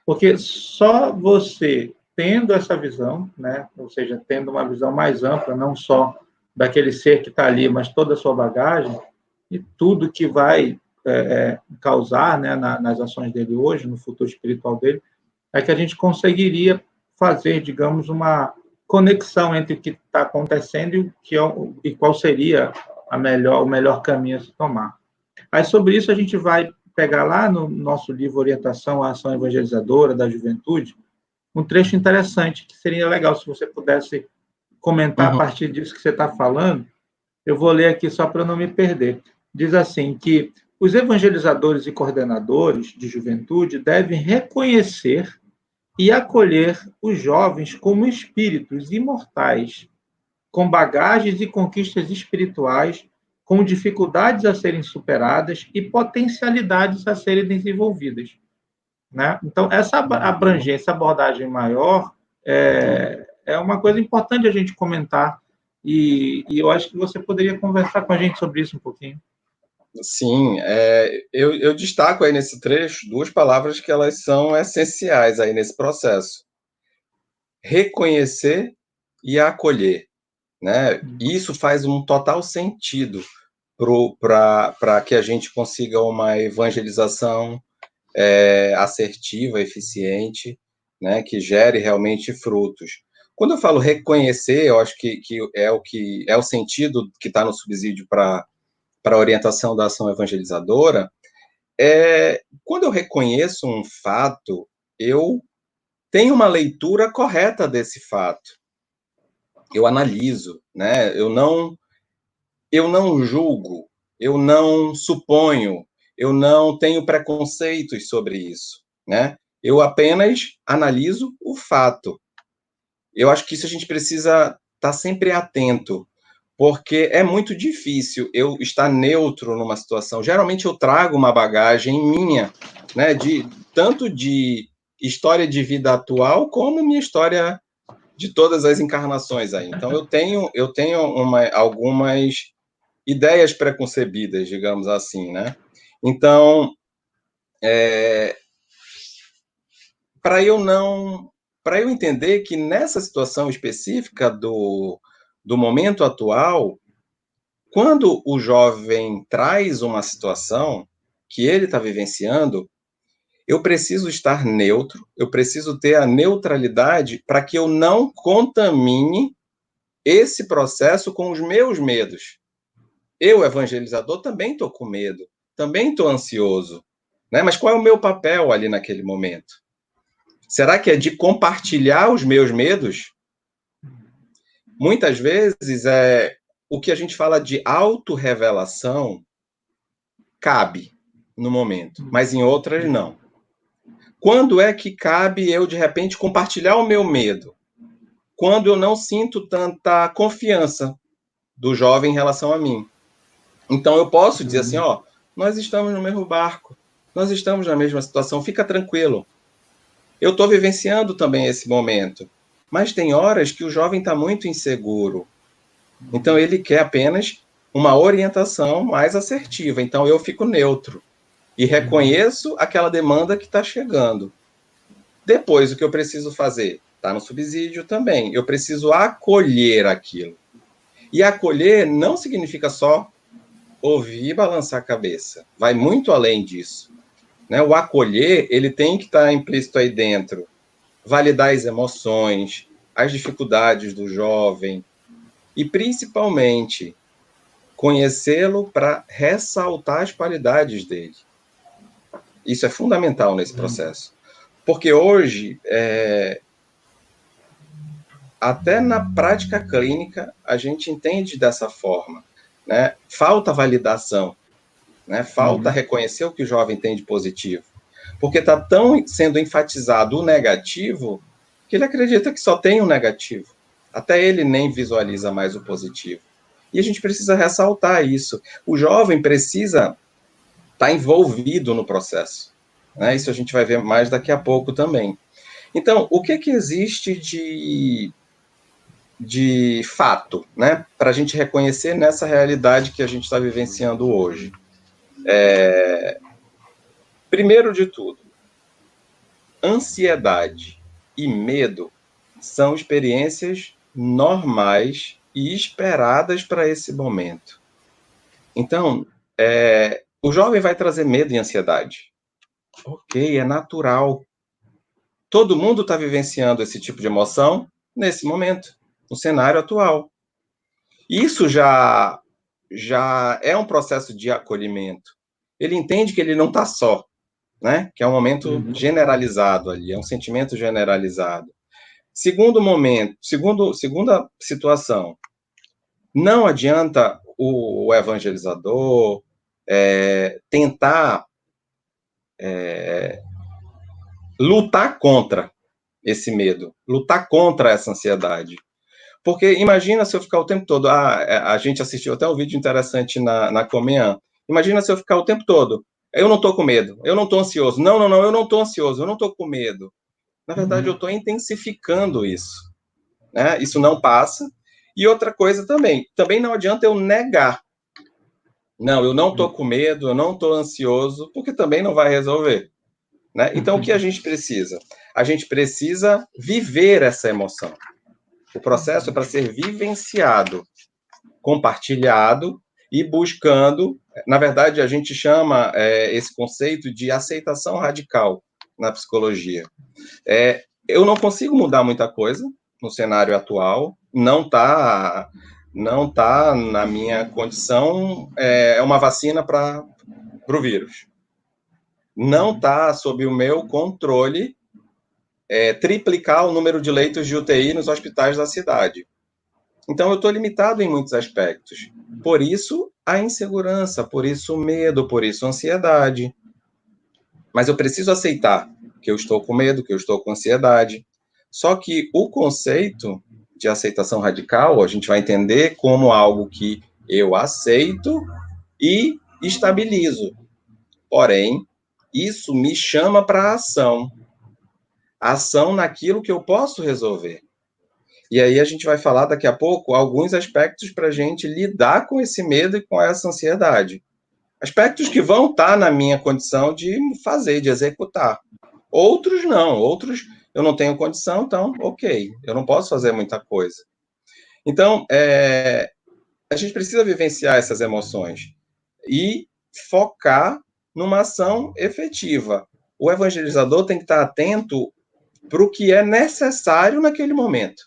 Porque só você tendo essa visão, né, ou seja, tendo uma visão mais ampla, não só daquele ser que está ali, mas toda a sua bagagem, e tudo que vai causar, né, nas ações dele hoje, no futuro espiritual dele, é que a gente conseguiria fazer, digamos, uma conexão entre o que está acontecendo e qual seria o melhor caminho a se tomar. Aí, sobre isso, a gente vai pegar lá no nosso livro Orientação à Ação Evangelizadora da Juventude, um trecho interessante, que seria legal se você pudesse comentar a partir disso que você está falando. Eu vou ler aqui só para não me perder. Diz assim, que os evangelizadores e coordenadores de juventude devem reconhecer e acolher os jovens como espíritos imortais, com bagagens e conquistas espirituais, com dificuldades a serem superadas e potencialidades a serem desenvolvidas. Né? Então, essa abrangência, essa abordagem maior é uma coisa importante a gente comentar, e eu acho que você poderia conversar com a gente sobre isso um pouquinho. Sim, eu destaco aí nesse trecho duas palavras que elas são essenciais aí nesse processo. Reconhecer e acolher, né? Isso faz um total sentido para que a gente consiga uma evangelização assertiva, eficiente, né? Que gere realmente frutos. Quando eu falo reconhecer, eu acho que é o sentido que está no subsídio para a orientação da ação evangelizadora. Quando eu reconheço um fato, eu tenho uma leitura correta desse fato. Eu analiso, né? Eu não julgo, eu não suponho, eu não tenho preconceitos sobre isso, né? Eu apenas analiso o fato. Eu acho que isso a gente precisa estar sempre atento, porque é muito difícil eu estar neutro numa situação. Geralmente eu trago uma bagagem minha, né, tanto de história de vida atual, como minha história de todas as encarnações aí. Então eu tenho algumas ideias preconcebidas, digamos assim, né? Então, para eu entender que nessa situação específica do momento atual, quando o jovem traz uma situação que ele está vivenciando, eu preciso estar neutro, eu preciso ter a neutralidade para que eu não contamine esse processo com os meus medos. Eu, evangelizador, também estou com medo, também estou ansioso, né? Mas qual é o meu papel ali naquele momento? Será que é de compartilhar os meus medos? Muitas vezes o que a gente fala de autorrevelação cabe no momento, mas em outras não. Quando é que cabe eu, de repente, compartilhar o meu medo? Quando eu não sinto tanta confiança do jovem em relação a mim. Então eu posso dizer assim, nós estamos no mesmo barco, nós estamos na mesma situação, fica tranquilo. Eu estou vivenciando também esse momento, mas tem horas que o jovem está muito inseguro. Então ele quer apenas uma orientação mais assertiva. Então eu fico neutro e reconheço aquela demanda que está chegando. Depois, o que eu preciso fazer? Está no subsídio também. Eu preciso acolher aquilo. E acolher não significa só ouvir e balançar a cabeça. Vai muito além disso. Né? O acolher, ele tem que estar implícito aí dentro. Validar as emoções, as dificuldades do jovem e, principalmente, conhecê-lo para ressaltar as qualidades dele. Isso é fundamental nesse processo. Porque hoje, até na prática clínica, a gente entende dessa forma. né? Falta validação, né? Falta reconhecer o que o jovem tem de positivo. Porque está tão sendo enfatizado o negativo que ele acredita que só tem o negativo. Até ele nem visualiza mais o positivo. E a gente precisa ressaltar isso. O jovem precisa estar envolvido no processo, né? Isso a gente vai ver mais daqui a pouco também. Então, o que existe de fato, né, para a gente reconhecer nessa realidade que a gente está vivenciando hoje? Primeiro de tudo, ansiedade e medo são experiências normais e esperadas para esse momento. Então, o jovem vai trazer medo e ansiedade. Ok, é natural. Todo mundo está vivenciando esse tipo de emoção nesse momento, no cenário atual. Isso já é um processo de acolhimento. Ele entende que ele não está só, né? Que é um momento generalizado ali, é um sentimento generalizado. Segundo momento, segunda situação, não adianta o evangelizador tentar lutar contra esse medo, lutar contra essa ansiedade. Porque imagina se eu ficar o tempo todo... a gente assistiu até um vídeo interessante na Comean. Imagina se eu ficar o tempo todo... Eu não estou com medo, eu não estou ansioso. Não, eu não estou ansioso, eu não estou com medo. Na verdade, eu estou intensificando isso, né? Isso não passa. E outra coisa também não adianta eu negar. Não, eu não estou com medo, eu não estou ansioso, porque também não vai resolver, né? Então, o que a gente precisa? A gente precisa viver essa emoção. O processo é para ser vivenciado, compartilhado e buscando... Na verdade, a gente chama esse conceito de aceitação radical na psicologia. Eu não consigo mudar muita coisa no cenário atual, não está na minha condição, uma vacina para o vírus. Não está sob o meu controle triplicar o número de leitos de UTI nos hospitais da cidade. Então, eu estou limitado em muitos aspectos. Por isso, a insegurança, por isso o medo, por isso a ansiedade. Mas eu preciso aceitar que eu estou com medo, que eu estou com ansiedade. Só que o conceito de aceitação radical, a gente vai entender como algo que eu aceito e estabilizo. Porém, isso me chama para a ação. Ação naquilo que eu posso resolver. E aí a gente vai falar daqui a pouco alguns aspectos para a gente lidar com esse medo e com essa ansiedade. Aspectos que vão estar na minha condição de fazer, de executar. Outros não, outros eu não tenho condição, então, ok, eu não posso fazer muita coisa. Então, a gente precisa vivenciar essas emoções e focar numa ação efetiva. O evangelizador tem que estar atento para o que é necessário naquele momento,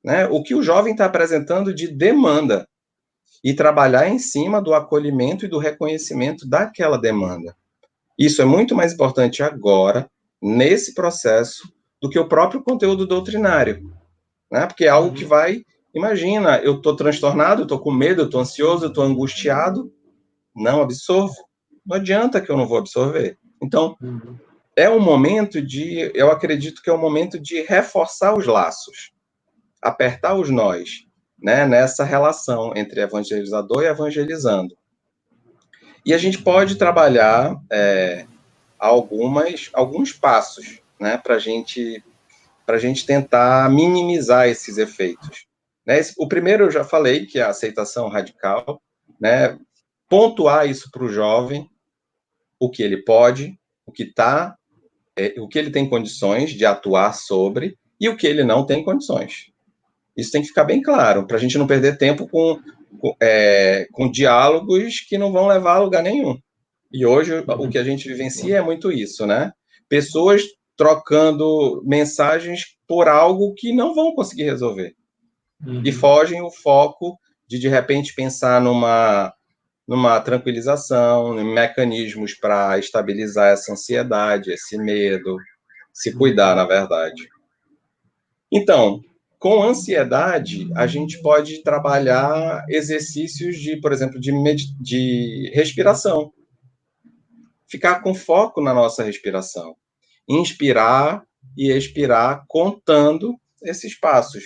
né? O que o jovem está apresentando de demanda e trabalhar em cima do acolhimento e do reconhecimento daquela demanda. Isso é muito mais importante agora, nesse processo, do que o próprio conteúdo doutrinário, né? Porque é algo que vai... Imagina, eu estou transtornado, eu estou com medo, eu estou ansioso, eu estou angustiado, não absorvo. Não adianta que eu não vou absorver. Então, é um momento de... Eu acredito que é um momento de reforçar os laços, apertar os nós, né, nessa relação entre evangelizador e evangelizando. E a gente pode trabalhar alguns passos, né, para a gente tentar minimizar esses efeitos. Né? O primeiro eu já falei, que é a aceitação radical, né, pontuar isso para o jovem, o que ele pode, o que ele tem condições de atuar sobre e o que ele não tem condições. Isso tem que ficar bem claro, para a gente não perder tempo com diálogos que não vão levar a lugar nenhum. E hoje o que a gente vivencia é muito isso, né? Pessoas trocando mensagens por algo que não vão conseguir resolver. E fogem o foco de repente, pensar numa tranquilização, em mecanismos para estabilizar essa ansiedade, esse medo, se cuidar, na verdade. Então, Com ansiedade, a gente pode trabalhar exercícios de, por exemplo, de respiração. Ficar com foco na nossa respiração. Inspirar e expirar, contando esses passos.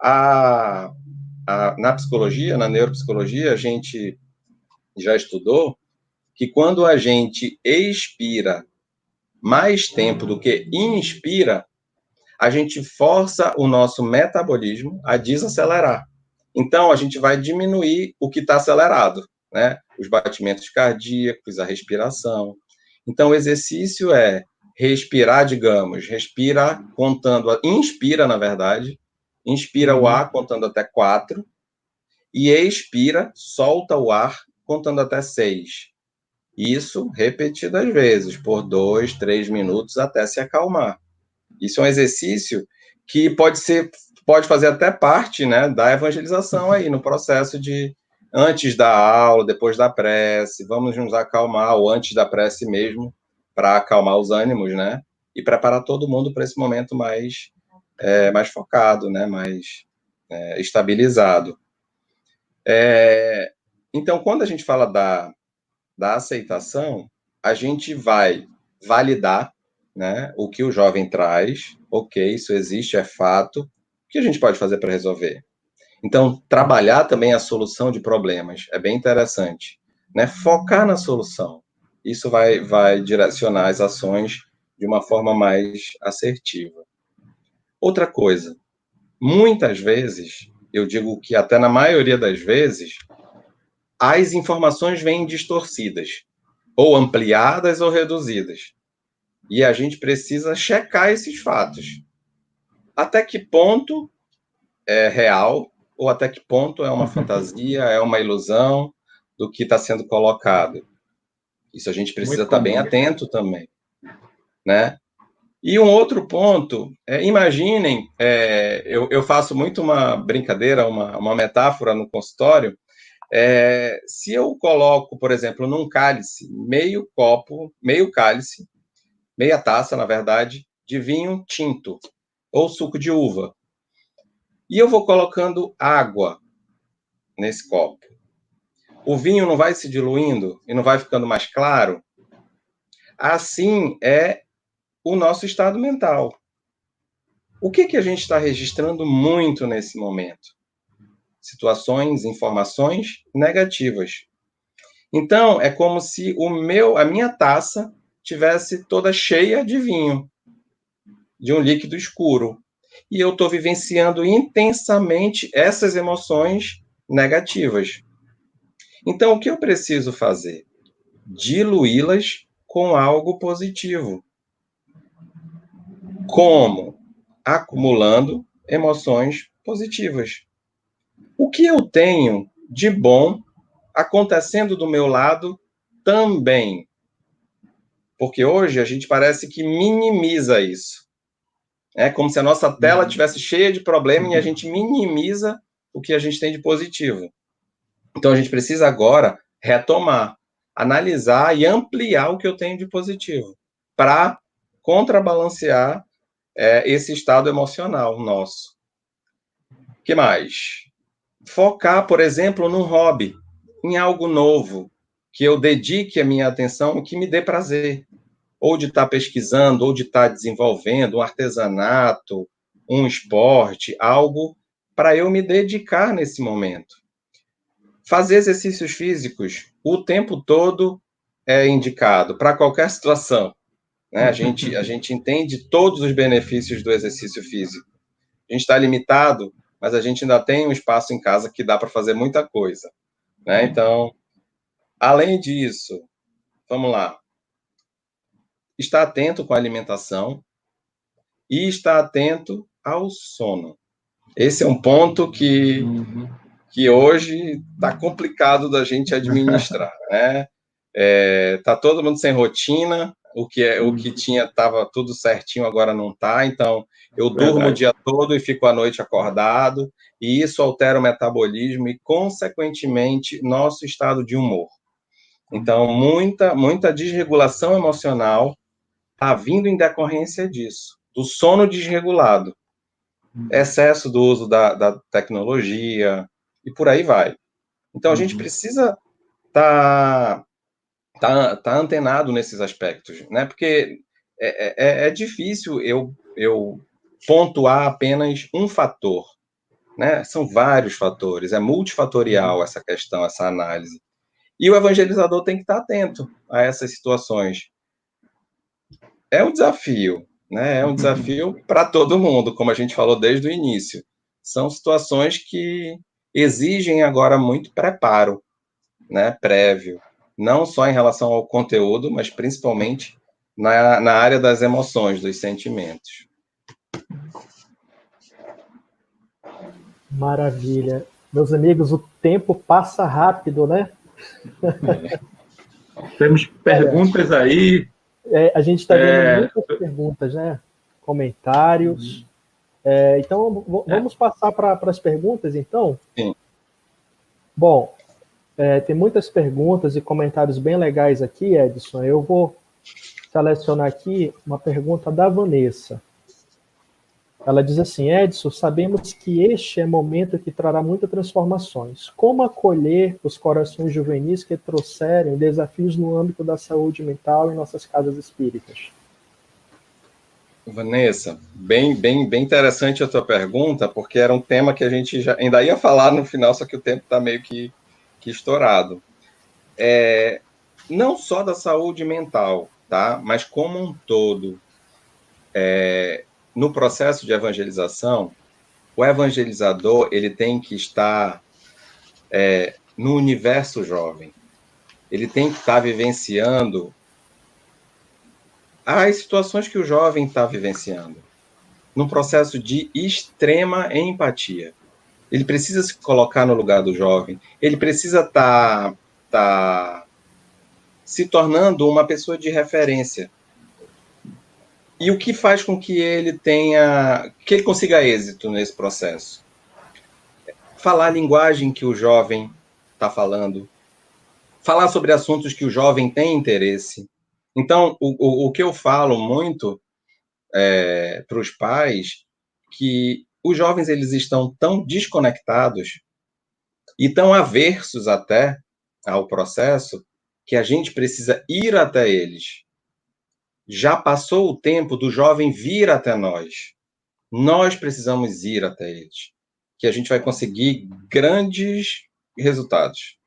Na psicologia, na neuropsicologia, a gente já estudou que quando a gente expira mais tempo do que inspira, a gente força o nosso metabolismo a desacelerar. Então, a gente vai diminuir o que está acelerado, né? Os batimentos cardíacos, a respiração. Então, o exercício é respirar, digamos, respira contando, inspira, na verdade, inspira o ar contando até 4, e expira, solta o ar contando até 6. Isso repetidas vezes, por 2, 3 minutos, até se acalmar. Isso é um exercício que pode fazer até parte, né, da evangelização aí, no processo de, antes da aula, depois da prece, vamos nos acalmar, ou antes da prece mesmo, para acalmar os ânimos, né, e preparar todo mundo para esse momento mais focado, né, mais estabilizado. Então, quando a gente fala da aceitação, a gente vai validar, né, o que o jovem traz, ok, isso existe, é fato, o que a gente pode fazer para resolver? Então, trabalhar também a solução de problemas, é bem interessante, né, focar na solução, isso vai direcionar as ações de uma forma mais assertiva. Outra coisa, muitas vezes, eu digo que até na maioria das vezes, as informações vêm distorcidas, ou ampliadas ou reduzidas. E a gente precisa checar esses fatos. Até que ponto é real, ou até que ponto é uma fantasia, é uma ilusão do que está sendo colocado. Isso a gente precisa estar bem atento também, né? E um outro ponto, imaginem, eu faço muito uma brincadeira, uma metáfora no consultório, se eu coloco, por exemplo, num cálice, meio cálice, meia taça, na verdade, de vinho tinto, ou suco de uva, e eu vou colocando água nesse copo, o vinho não vai se diluindo e não vai ficando mais claro? Assim é o nosso estado mental. O que a gente está registrando muito nesse momento? Situações, informações negativas. Então, é como se a minha taça tivesse toda cheia de vinho, de um líquido escuro. E eu estou vivenciando intensamente essas emoções negativas. Então, o que eu preciso fazer? Diluí-las com algo positivo. Como? Acumulando emoções positivas. O que eu tenho de bom acontecendo do meu lado também? Porque hoje a gente parece que minimiza isso. É como se a nossa tela estivesse cheia de problema e a gente minimiza o que a gente tem de positivo. Então, a gente precisa agora retomar, analisar e ampliar o que eu tenho de positivo, para contrabalancear esse estado emocional nosso. O que mais? Focar, por exemplo, num hobby, em algo novo, que eu dedique a minha atenção, que me dê prazer. Ou de estar pesquisando, ou de estar desenvolvendo um artesanato, um esporte, algo para eu me dedicar nesse momento. Fazer exercícios físicos o tempo todo é indicado, para qualquer situação, né? A gente entende todos os benefícios do exercício físico. A gente está limitado, mas a gente ainda tem um espaço em casa que dá para fazer muita coisa, né? Então, além disso, vamos lá. Estar atento com a alimentação e estar atento ao sono. Esse é um ponto que hoje está complicado da gente administrar, né? Tá todo mundo sem rotina, o que tinha estava tudo certinho, agora não está. Então, eu durmo o dia todo e fico à noite acordado, e isso altera o metabolismo e, consequentemente, nosso estado de humor. Então, muita desregulação emocional está vindo em decorrência disso, do sono desregulado. excesso do uso da tecnologia, e por aí vai. Então, a gente precisa tá antenado nesses aspectos, né? Porque é difícil eu pontuar apenas um fator, né? São vários fatores, é multifatorial essa questão, essa análise. E o evangelizador tem que estar atento a essas situações. É um desafio, né? É um desafio para todo mundo, como a gente falou desde o início. São situações que exigem agora muito preparo, né? Prévio, não só em relação ao conteúdo, mas principalmente na área das emoções, dos sentimentos. Maravilha. Meus amigos, o tempo passa rápido, né? Temos perguntas aí. A gente está vendo muitas perguntas, né? Comentários. Então, vamos passar para as perguntas, então? Sim. Bom, tem muitas perguntas e comentários bem legais aqui, Edson. Eu vou selecionar aqui uma pergunta da Vanessa. Ela diz assim: Edson, sabemos que este é momento que trará muitas transformações. Como acolher os corações juvenis que trouxerem desafios no âmbito da saúde mental em nossas casas espíritas? Vanessa, bem interessante a tua pergunta, porque era um tema que a gente já ainda ia falar no final, só que o tempo está meio que estourado. Não só da saúde mental, tá? Mas como um todo. No processo de evangelização, o evangelizador ele tem que estar no universo jovem. Ele tem que estar vivenciando as situações que o jovem está vivenciando, num processo de extrema empatia. Ele precisa se colocar no lugar do jovem, ele precisa estar se tornando uma pessoa de referência. E o que faz com que ele consiga êxito nesse processo? Falar a linguagem que o jovem está falando, falar sobre assuntos que o jovem tem interesse. Então, o que eu falo muito para os pais, que os jovens eles estão tão desconectados e tão aversos até ao processo, que a gente precisa ir até eles. Já passou o tempo do jovem vir até nós. Nós precisamos ir até eles, que a gente vai conseguir grandes resultados.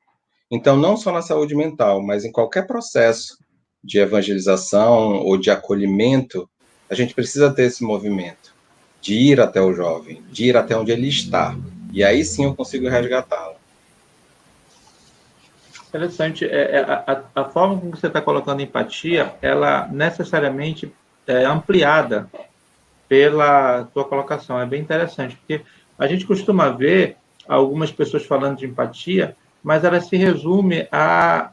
Então, não só na saúde mental, mas em qualquer processo de evangelização ou de acolhimento, a gente precisa ter esse movimento de ir até o jovem, de ir até onde ele está. E aí sim eu consigo resgatá-lo. Interessante. A forma como você está colocando empatia, ela necessariamente é ampliada pela tua colocação. É bem interessante, porque a gente costuma ver algumas pessoas falando de empatia, mas ela se resume à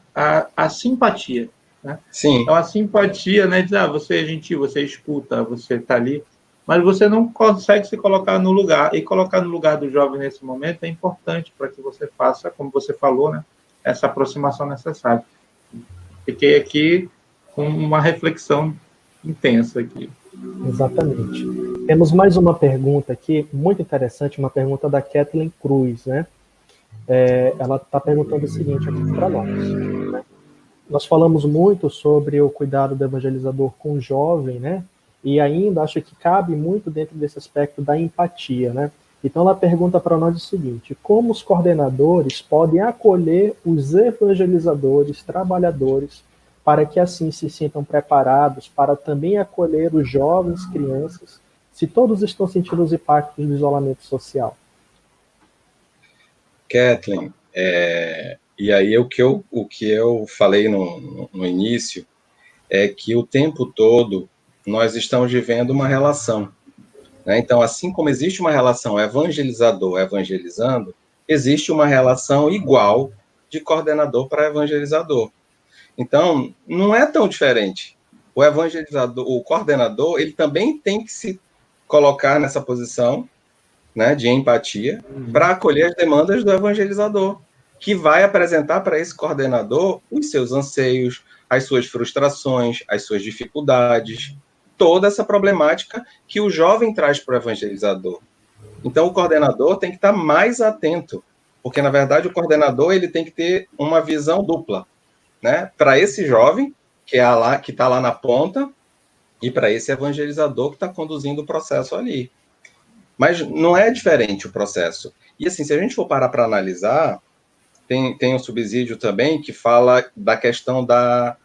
simpatia. Né? Sim. Então, a simpatia, né, diz, você é gentil, você escuta, você está ali, mas você não consegue se colocar no lugar. E colocar no lugar do jovem nesse momento é importante para que você faça, como você falou, né, essa aproximação necessária. Fiquei aqui com uma reflexão intensa aqui. Exatamente. Temos mais uma pergunta aqui, muito interessante, uma pergunta da Kathleen Cruz, né? Ela está perguntando o seguinte aqui para nós. Né? Nós falamos muito sobre o cuidado do evangelizador com o jovem, né? E ainda acho que cabe muito dentro desse aspecto da empatia, né? Então ela pergunta para nós o seguinte: como os coordenadores podem acolher os evangelizadores, trabalhadores, para que assim se sintam preparados para também acolher os jovens, crianças, se todos estão sentindo os impactos do isolamento social? Kathleen, e aí o que eu falei no início é que o tempo todo nós estamos vivendo uma relação. Né? Então, assim como existe uma relação evangelizador-evangelizando, existe uma relação igual de coordenador para evangelizador. Então, não é tão diferente. O evangelizador, o coordenador, ele também tem que se colocar nessa posição, né, de empatia, para acolher as demandas do evangelizador, que vai apresentar para esse coordenador os seus anseios, as suas frustrações, as suas dificuldades, toda essa problemática que o jovem traz para o evangelizador. Então, o coordenador tem que estar mais atento, porque, na verdade, o coordenador ele tem que ter uma visão dupla, né? Para esse jovem, que está lá na ponta, e para esse evangelizador que está conduzindo o processo ali. Mas não é diferente o processo. E, assim, se a gente for parar para analisar, tem um subsídio também que fala da questão da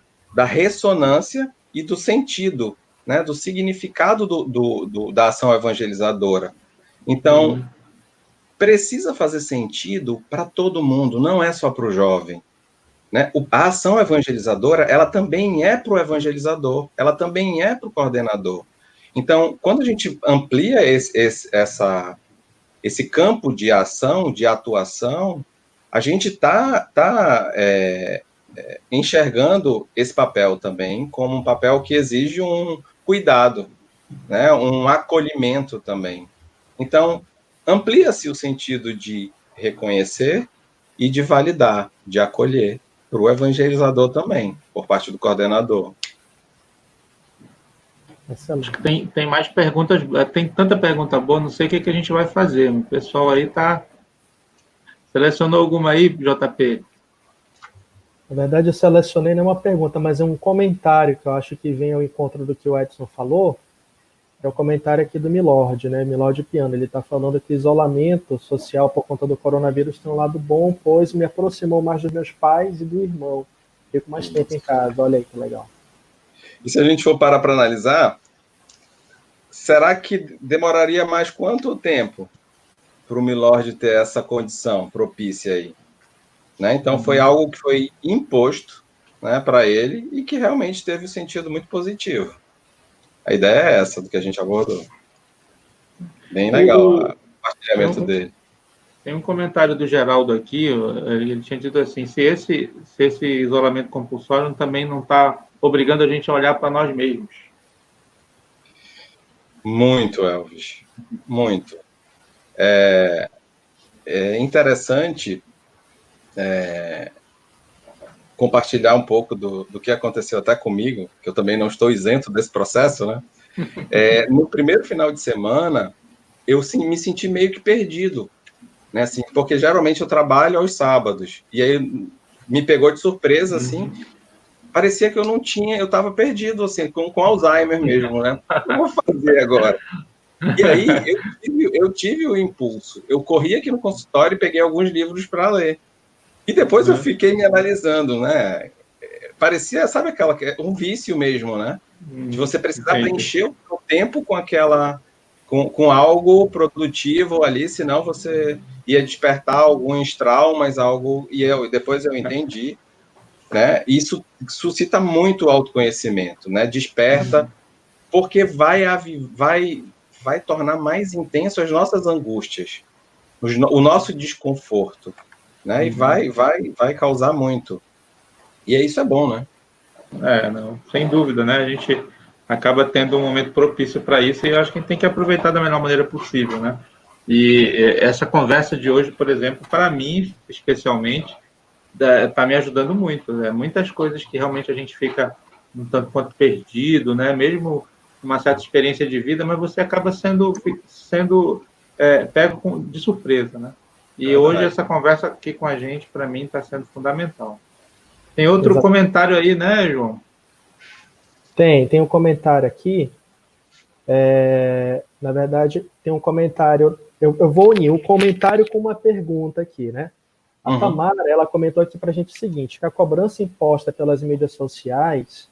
ressonância e do sentido, né? Do significado da ação evangelizadora. Então, precisa fazer sentido para todo mundo, não é só para o jovem. Né? A ação evangelizadora, ela também é para o evangelizador, ela também é para o coordenador. Então, quando a gente amplia esse campo de ação, de atuação, a gente está enxergando esse papel também como um papel que exige um cuidado, né? Um acolhimento também. Então, amplia-se o sentido de reconhecer e de validar, de acolher, para o evangelizador também, por parte do coordenador. Tem mais perguntas, tem tanta pergunta boa, não sei o que a gente vai fazer. O pessoal aí tá... Selecionou alguma aí, JP? Na verdade, eu selecionei não é uma pergunta, mas é um comentário que eu acho que vem ao encontro do que o Edson falou. É o comentário aqui do Milord, né? Milord Piano. Ele está falando que isolamento social por conta do coronavírus tem um lado bom, pois me aproximou mais dos meus pais e do irmão. Fico mais tempo em casa. Olha aí que legal. E se a gente for parar para analisar, será que demoraria mais quanto tempo para o Milord ter essa condição propícia aí? Né? Então, foi algo que foi imposto, né, para ele e que realmente teve um sentido muito positivo. A ideia é essa, do que a gente abordou. Bem legal o compartilhamento dele. Tem um comentário do Geraldo aqui, ele tinha dito assim, se esse isolamento compulsório também não está obrigando a gente a olhar para nós mesmos. Muito, Elvis. Muito. É interessante compartilhar um pouco do que aconteceu até comigo, que eu também não estou isento desse processo, né? No primeiro final de semana, eu me senti meio que perdido, né? Assim, porque geralmente eu trabalho aos sábados, e aí me pegou de surpresa, assim, parecia que eu estava perdido, assim, com Alzheimer mesmo, né? O que eu vou fazer agora? E aí eu tive o impulso, eu corri aqui no consultório e peguei alguns livros para ler. E depois eu fiquei me analisando, né? Parecia, sabe um vício mesmo, né? De você precisar preencher o seu tempo com algo produtivo ali, senão você ia despertar alguns traumas, depois eu entendi, né? Isso suscita muito autoconhecimento, né? Desperta, porque vai tornar mais intenso as nossas angústias, o nosso desconforto, né? E vai causar muito. E isso é bom, né? Não, sem dúvida, né? A gente acaba tendo um momento propício para isso e eu acho que a gente tem que aproveitar da melhor maneira possível, né? E essa conversa de hoje, por exemplo, para mim, especialmente, está me ajudando muito, né? Muitas coisas que realmente a gente fica um tanto quanto perdido, né? Mesmo uma certa experiência de vida, mas você acaba sendo pego de surpresa, né? E hoje essa conversa aqui com a gente, para mim, está sendo fundamental. Tem outro comentário aí, né, João? Tem um comentário aqui. Na verdade, tem um comentário. Eu vou unir um comentário com uma pergunta aqui, né? A Tamara, ela comentou aqui para a gente o seguinte, que a cobrança imposta pelas mídias sociais,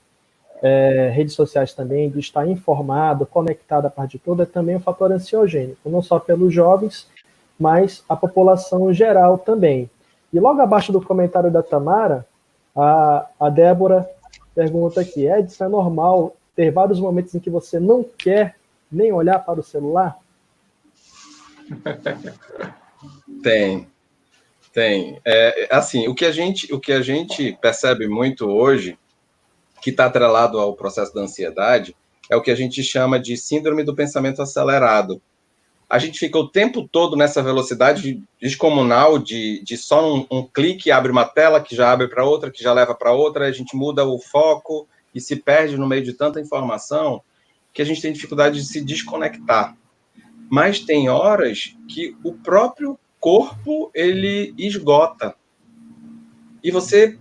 redes sociais também, de estar informado, conectado a parte toda, é também um fator ansiogênico, não só pelos jovens, mas a população geral também. E logo abaixo do comentário da Tamara, a Débora pergunta aqui, Edson, é normal ter vários momentos em que você não quer nem olhar para o celular? Tem. Assim, o que a gente percebe muito hoje, que está atrelado ao processo da ansiedade, é o que a gente chama de síndrome do pensamento acelerado. A gente fica o tempo todo nessa velocidade descomunal de só um clique abre uma tela, que já abre para outra, que já leva para outra, a gente muda o foco e se perde no meio de tanta informação que a gente tem dificuldade de se desconectar. mas tem horas que o próprio corpo, ele esgota. E você...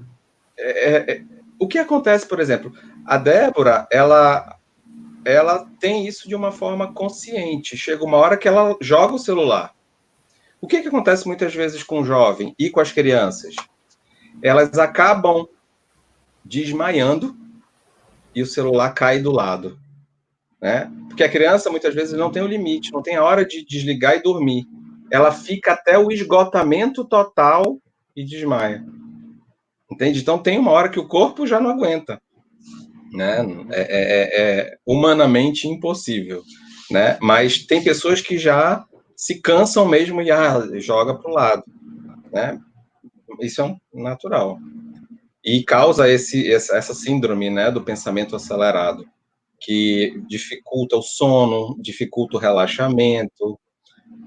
o que acontece, por exemplo, a Débora, ela tem isso de uma forma consciente. Chega uma hora que ela joga o celular. O que acontece muitas vezes com o jovem e com as crianças? Elas acabam desmaiando e o celular cai do lado, né? Porque a criança, muitas vezes, não tem o limite, não tem a hora de desligar e dormir. Ela fica até o esgotamento total e desmaia. Entende? Então, tem uma hora que o corpo já não aguenta, né? É humanamente impossível, né? Mas tem pessoas que já se cansam mesmo e joga para o lado, né? Isso é natural. E causa essa síndrome, né, do pensamento acelerado, que dificulta o sono, dificulta o relaxamento.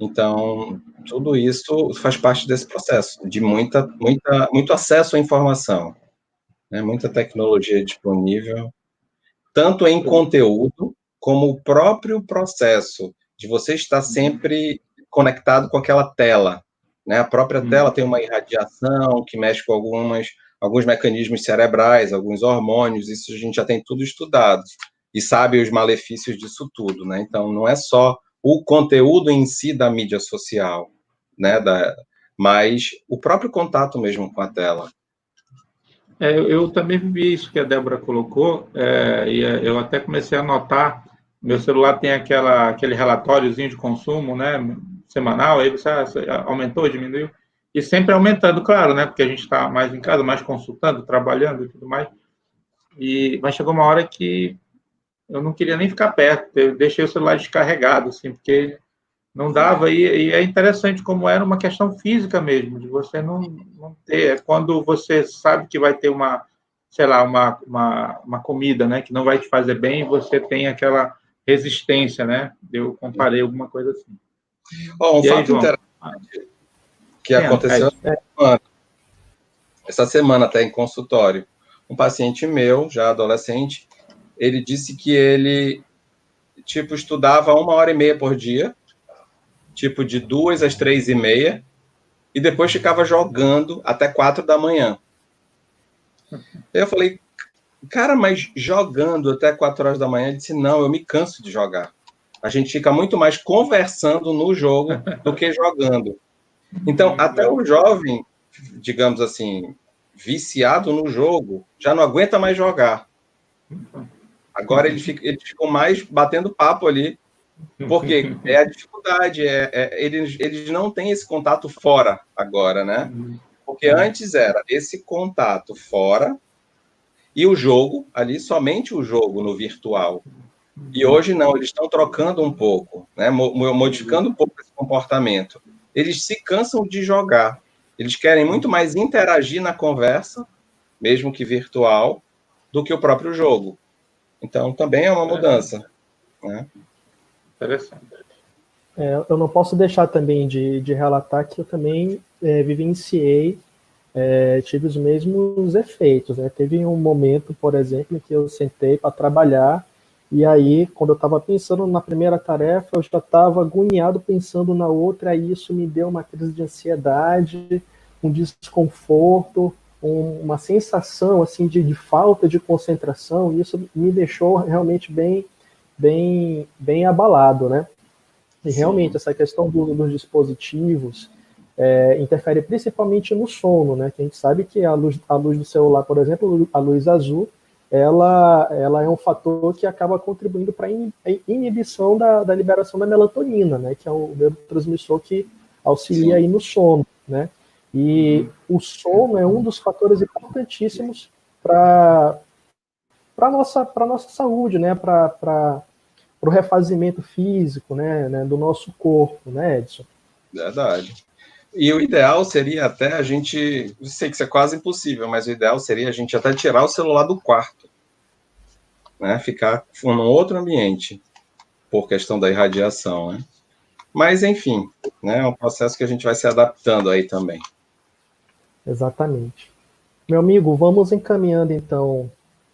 Então, tudo isso faz parte desse processo, de muito acesso à informação, né, muita tecnologia disponível, tanto em conteúdo, como o próprio processo de você estar sempre conectado com aquela tela, né? A própria tela tem uma irradiação que mexe com alguns mecanismos cerebrais, alguns hormônios, isso a gente já tem tudo estudado, e sabe os malefícios disso tudo, né? Então, não é só o conteúdo em si da mídia social, né? Mas o próprio contato mesmo com a tela. Eu também vi isso que a Débora colocou, e eu até comecei a notar, meu celular tem aquele relatóriozinho de consumo, né, semanal, aí você aumentou, diminuiu, e sempre aumentando, claro, né, porque a gente está mais em casa, mais consultando, trabalhando e tudo mais, mas chegou uma hora que eu não queria nem ficar perto, eu deixei o celular descarregado, assim, porque não dava, e é interessante como era uma questão física mesmo, de você não ter, quando você sabe que vai ter sei lá, uma comida, né, que não vai te fazer bem, você tem aquela resistência, né, eu comparei alguma coisa assim. Bom, um fato interessante que aconteceu essa semana até em consultório, um paciente meu, já adolescente, ele disse que ele, estudava 1h30 por dia, de 2 às 3h30, e depois ficava jogando até 4 da manhã. Eu falei, cara, mas jogando até 4 horas da manhã? Ele disse, não, eu me canso de jogar. A gente fica muito mais conversando no jogo do que jogando. Então, até o jovem, digamos assim, viciado no jogo, já não aguenta mais jogar. Agora eles ficam mais batendo papo ali, porque é a dificuldade, eles não têm esse contato fora agora, né? Porque antes era esse contato fora e o jogo, ali somente o jogo no virtual. E hoje não, eles estão trocando um pouco, né? Modificando um pouco esse comportamento. Eles se cansam de jogar, eles querem muito mais interagir na conversa, mesmo que virtual, do que o próprio jogo. Então, também é uma mudança, né? Interessante. Eu não posso deixar também de relatar que eu também vivenciei, tive os mesmos efeitos, né? Teve um momento, por exemplo, que eu sentei para trabalhar, e aí, quando eu estava pensando na primeira tarefa, eu já estava agoniado pensando na outra, e isso me deu uma crise de ansiedade, um desconforto, uma sensação assim de falta de concentração, e isso me deixou realmente bem abalado, né? E realmente essa questão dos dispositivos interfere principalmente no sono, né? Que a gente sabe que a luz do celular, por exemplo, a luz azul, ela é um fator que acaba contribuindo para a inibição da liberação da melatonina, né? Que é o neurotransmissor que auxilia aí no sono, né? E o sono é um dos fatores importantíssimos para a nossa saúde, né? Para o refazimento físico, né, do nosso corpo, né, Edson? Verdade. E o ideal seria até a gente, eu sei que isso é quase impossível, mas o ideal seria a gente até tirar o celular do quarto, né, ficar num outro ambiente, por questão da irradiação, né? Mas, enfim, né, é um processo que a gente vai se adaptando aí também. Exatamente. Meu amigo, vamos encaminhando, então,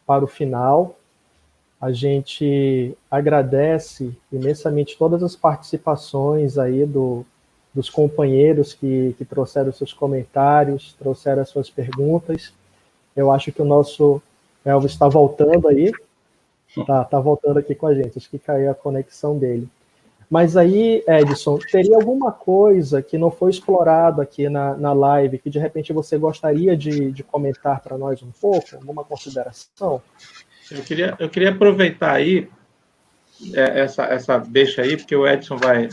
para o final. A gente agradece imensamente todas as participações aí dos companheiros que trouxeram seus comentários, trouxeram as suas perguntas. Eu acho que o nosso Elvis está voltando aí, tá voltando aqui com a gente, acho que caiu a conexão dele. Mas aí, Edson, teria alguma coisa que não foi explorado aqui na live, que de repente você gostaria de comentar para nós um pouco? Alguma consideração? Eu queria aproveitar aí essa deixa aí, porque o Edson vai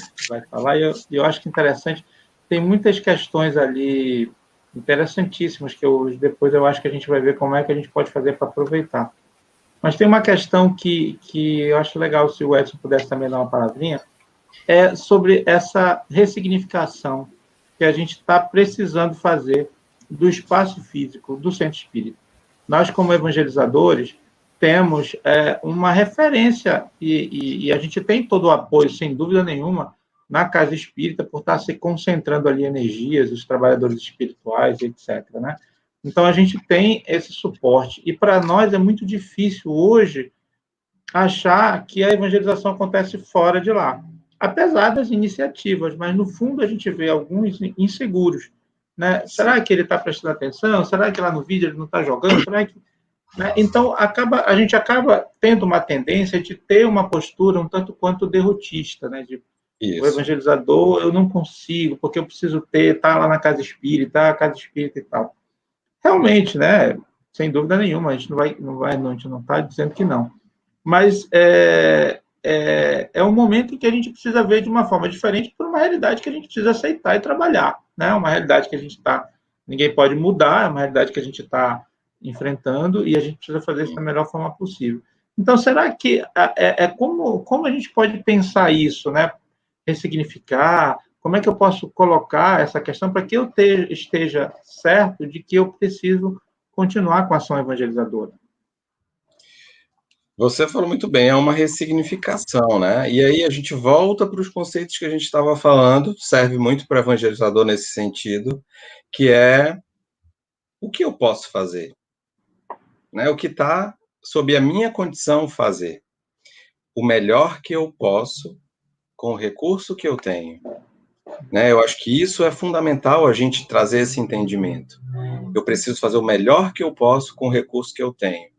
falar, e eu acho que interessante, tem muitas questões ali interessantíssimas, que depois eu acho que a gente vai ver como é que a gente pode fazer para aproveitar. Mas tem uma questão que eu acho legal, se o Edson pudesse também dar uma palavrinha, é sobre essa ressignificação que a gente está precisando fazer do espaço físico do Centro Espírita. Nós, como evangelizadores, temos uma referência, e a gente tem todo o apoio, sem dúvida nenhuma, na Casa Espírita, por estar se concentrando ali energias, os trabalhadores espirituais, etc., né? Então, a gente tem esse suporte. E, para nós, é muito difícil, hoje, achar que a evangelização acontece fora de lá. Apesar das iniciativas, mas, no fundo, a gente vê alguns inseguros, né? Será que ele está prestando atenção? Será que lá no vídeo ele não está jogando? Será que... Né? Então, a gente acaba tendo uma tendência de ter uma postura um tanto quanto derrotista, né? O evangelizador, eu não consigo, porque eu preciso estar lá na Casa Espírita, a Casa Espírita e tal. Realmente, né? Sem dúvida nenhuma, a gente a gente não está dizendo que não. Mas é um momento em que a gente precisa ver de uma forma diferente por uma realidade que a gente precisa aceitar e trabalhar, né? Uma realidade que a gente ninguém pode mudar, é uma realidade que a gente está enfrentando e a gente precisa fazer isso da melhor forma possível. Então, será que como a gente pode pensar isso, né? Ressignificar, como é que eu posso colocar essa questão para que eu esteja certo de que eu preciso continuar com a ação evangelizadora? Você falou muito bem, é uma ressignificação, né? E aí a gente volta para os conceitos que a gente estava falando, serve muito para o evangelizador nesse sentido, que é o que eu posso fazer, né? O que está sob a minha condição fazer. O melhor que eu posso com o recurso que eu tenho. Né? Eu acho que isso é fundamental a gente trazer esse entendimento. Eu preciso fazer o melhor que eu posso com o recurso que eu tenho.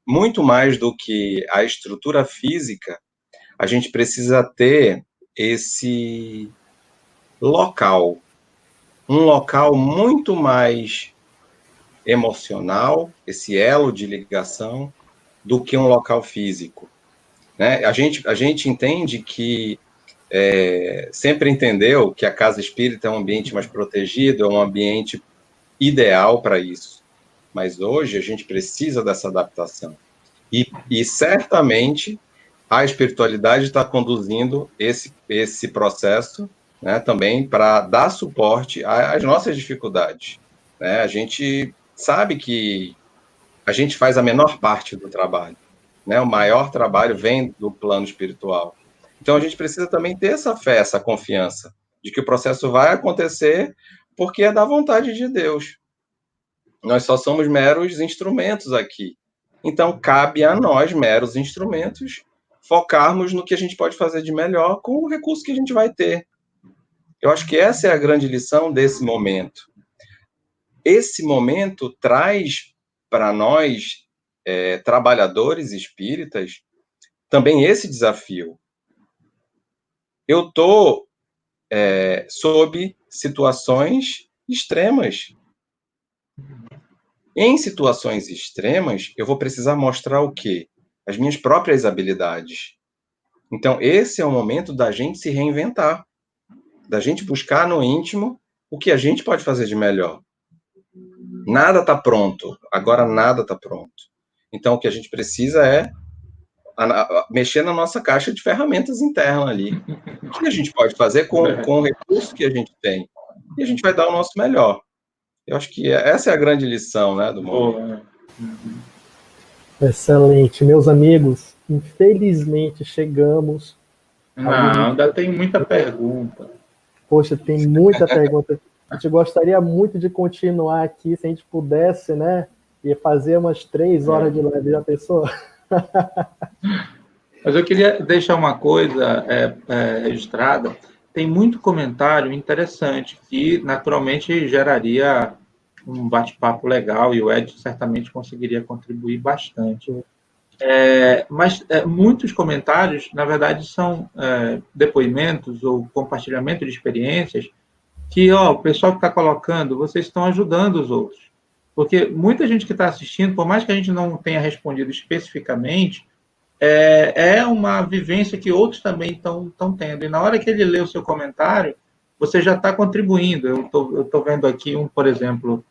Muito mais do que a estrutura física, a gente precisa ter esse local, um local muito mais emocional, esse elo de ligação, do que um local físico. Né? A gente entende que sempre entendeu que a casa espírita é um ambiente mais protegido, é um ambiente ideal para isso. Mas hoje a gente precisa dessa adaptação. E certamente a espiritualidade está conduzindo esse processo, né, também para dar suporte às nossas dificuldades. Né? A gente sabe que a gente faz a menor parte do trabalho. Né? O maior trabalho vem do plano espiritual. Então, a gente precisa também ter essa fé, essa confiança de que o processo vai acontecer porque é da vontade de Deus. Nós só somos meros instrumentos aqui. Então, cabe a nós, meros instrumentos, focarmos no que a gente pode fazer de melhor com o recurso que a gente vai ter. Eu acho que essa é a grande lição desse momento. Esse momento traz para nós, trabalhadores espíritas, também esse desafio. Eu estou sob situações extremas. Em situações extremas, eu vou precisar mostrar o quê? As minhas próprias habilidades. Então, esse é o momento da gente se reinventar, da gente buscar no íntimo o que a gente pode fazer de melhor. Nada está pronto, agora nada está pronto. Então, o que a gente precisa é mexer na nossa caixa de ferramentas interna ali. O que a gente pode fazer com o recurso que a gente tem? E a gente vai dar o nosso melhor. Eu acho que essa é a grande lição, né, do momento. Excelente. Meus amigos, infelizmente chegamos... Ainda tem muita pergunta. Poxa, tem muita pergunta. A gente gostaria muito de continuar aqui, se a gente pudesse, né, Ia fazer umas 3 horas de live, já pensou? Mas eu queria deixar uma coisa registrada. Tem muito comentário interessante que, naturalmente, geraria um bate-papo legal e o Edson certamente conseguiria contribuir bastante. Mas muitos comentários, na verdade, são depoimentos ou compartilhamento de experiências que, o pessoal que está colocando, vocês estão ajudando os outros. Porque muita gente que está assistindo, por mais que a gente não tenha respondido especificamente, é uma vivência que outros também estão tendo. E na hora que ele lê o seu comentário, você já está contribuindo. Eu estou vendo aqui por exemplo,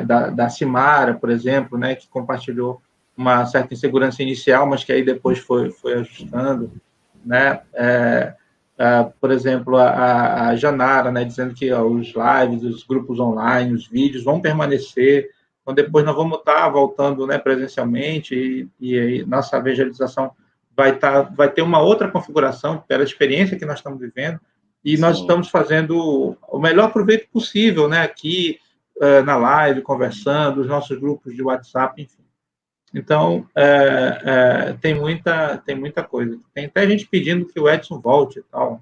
da Simara, por exemplo, né, que compartilhou uma certa insegurança inicial, mas que aí depois foi ajustando, né? Por exemplo, a Janara, né, dizendo que os lives, os grupos online, os vídeos vão permanecer, então depois nós vamos estar voltando, né, presencialmente e aí nossa evangelização vai ter uma outra configuração pela experiência que nós estamos vivendo e nós estamos fazendo o melhor proveito possível, né, aqui na live, conversando, os nossos grupos de WhatsApp, enfim. Então, tem muita coisa. Tem até gente pedindo que o Edson volte e tal.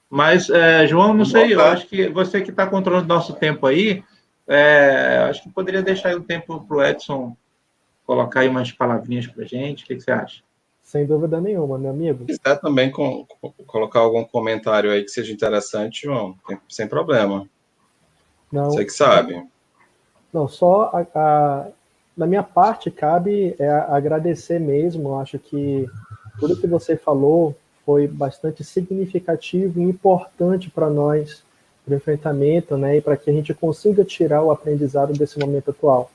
Mas, João, não sei, eu acho que você que está controlando o nosso tempo aí, acho que poderia deixar aí um tempo para o Edson colocar aí umas palavrinhas para a gente. O que você acha? Sem dúvida nenhuma, meu amigo. Se quiser também colocar algum comentário aí que seja interessante, João, sem problema. Não, você que sabe. Não, só da minha parte cabe agradecer mesmo. Eu acho que tudo que você falou foi bastante significativo e importante para nós, para o enfrentamento, né, e para que a gente consiga tirar o aprendizado desse momento atual.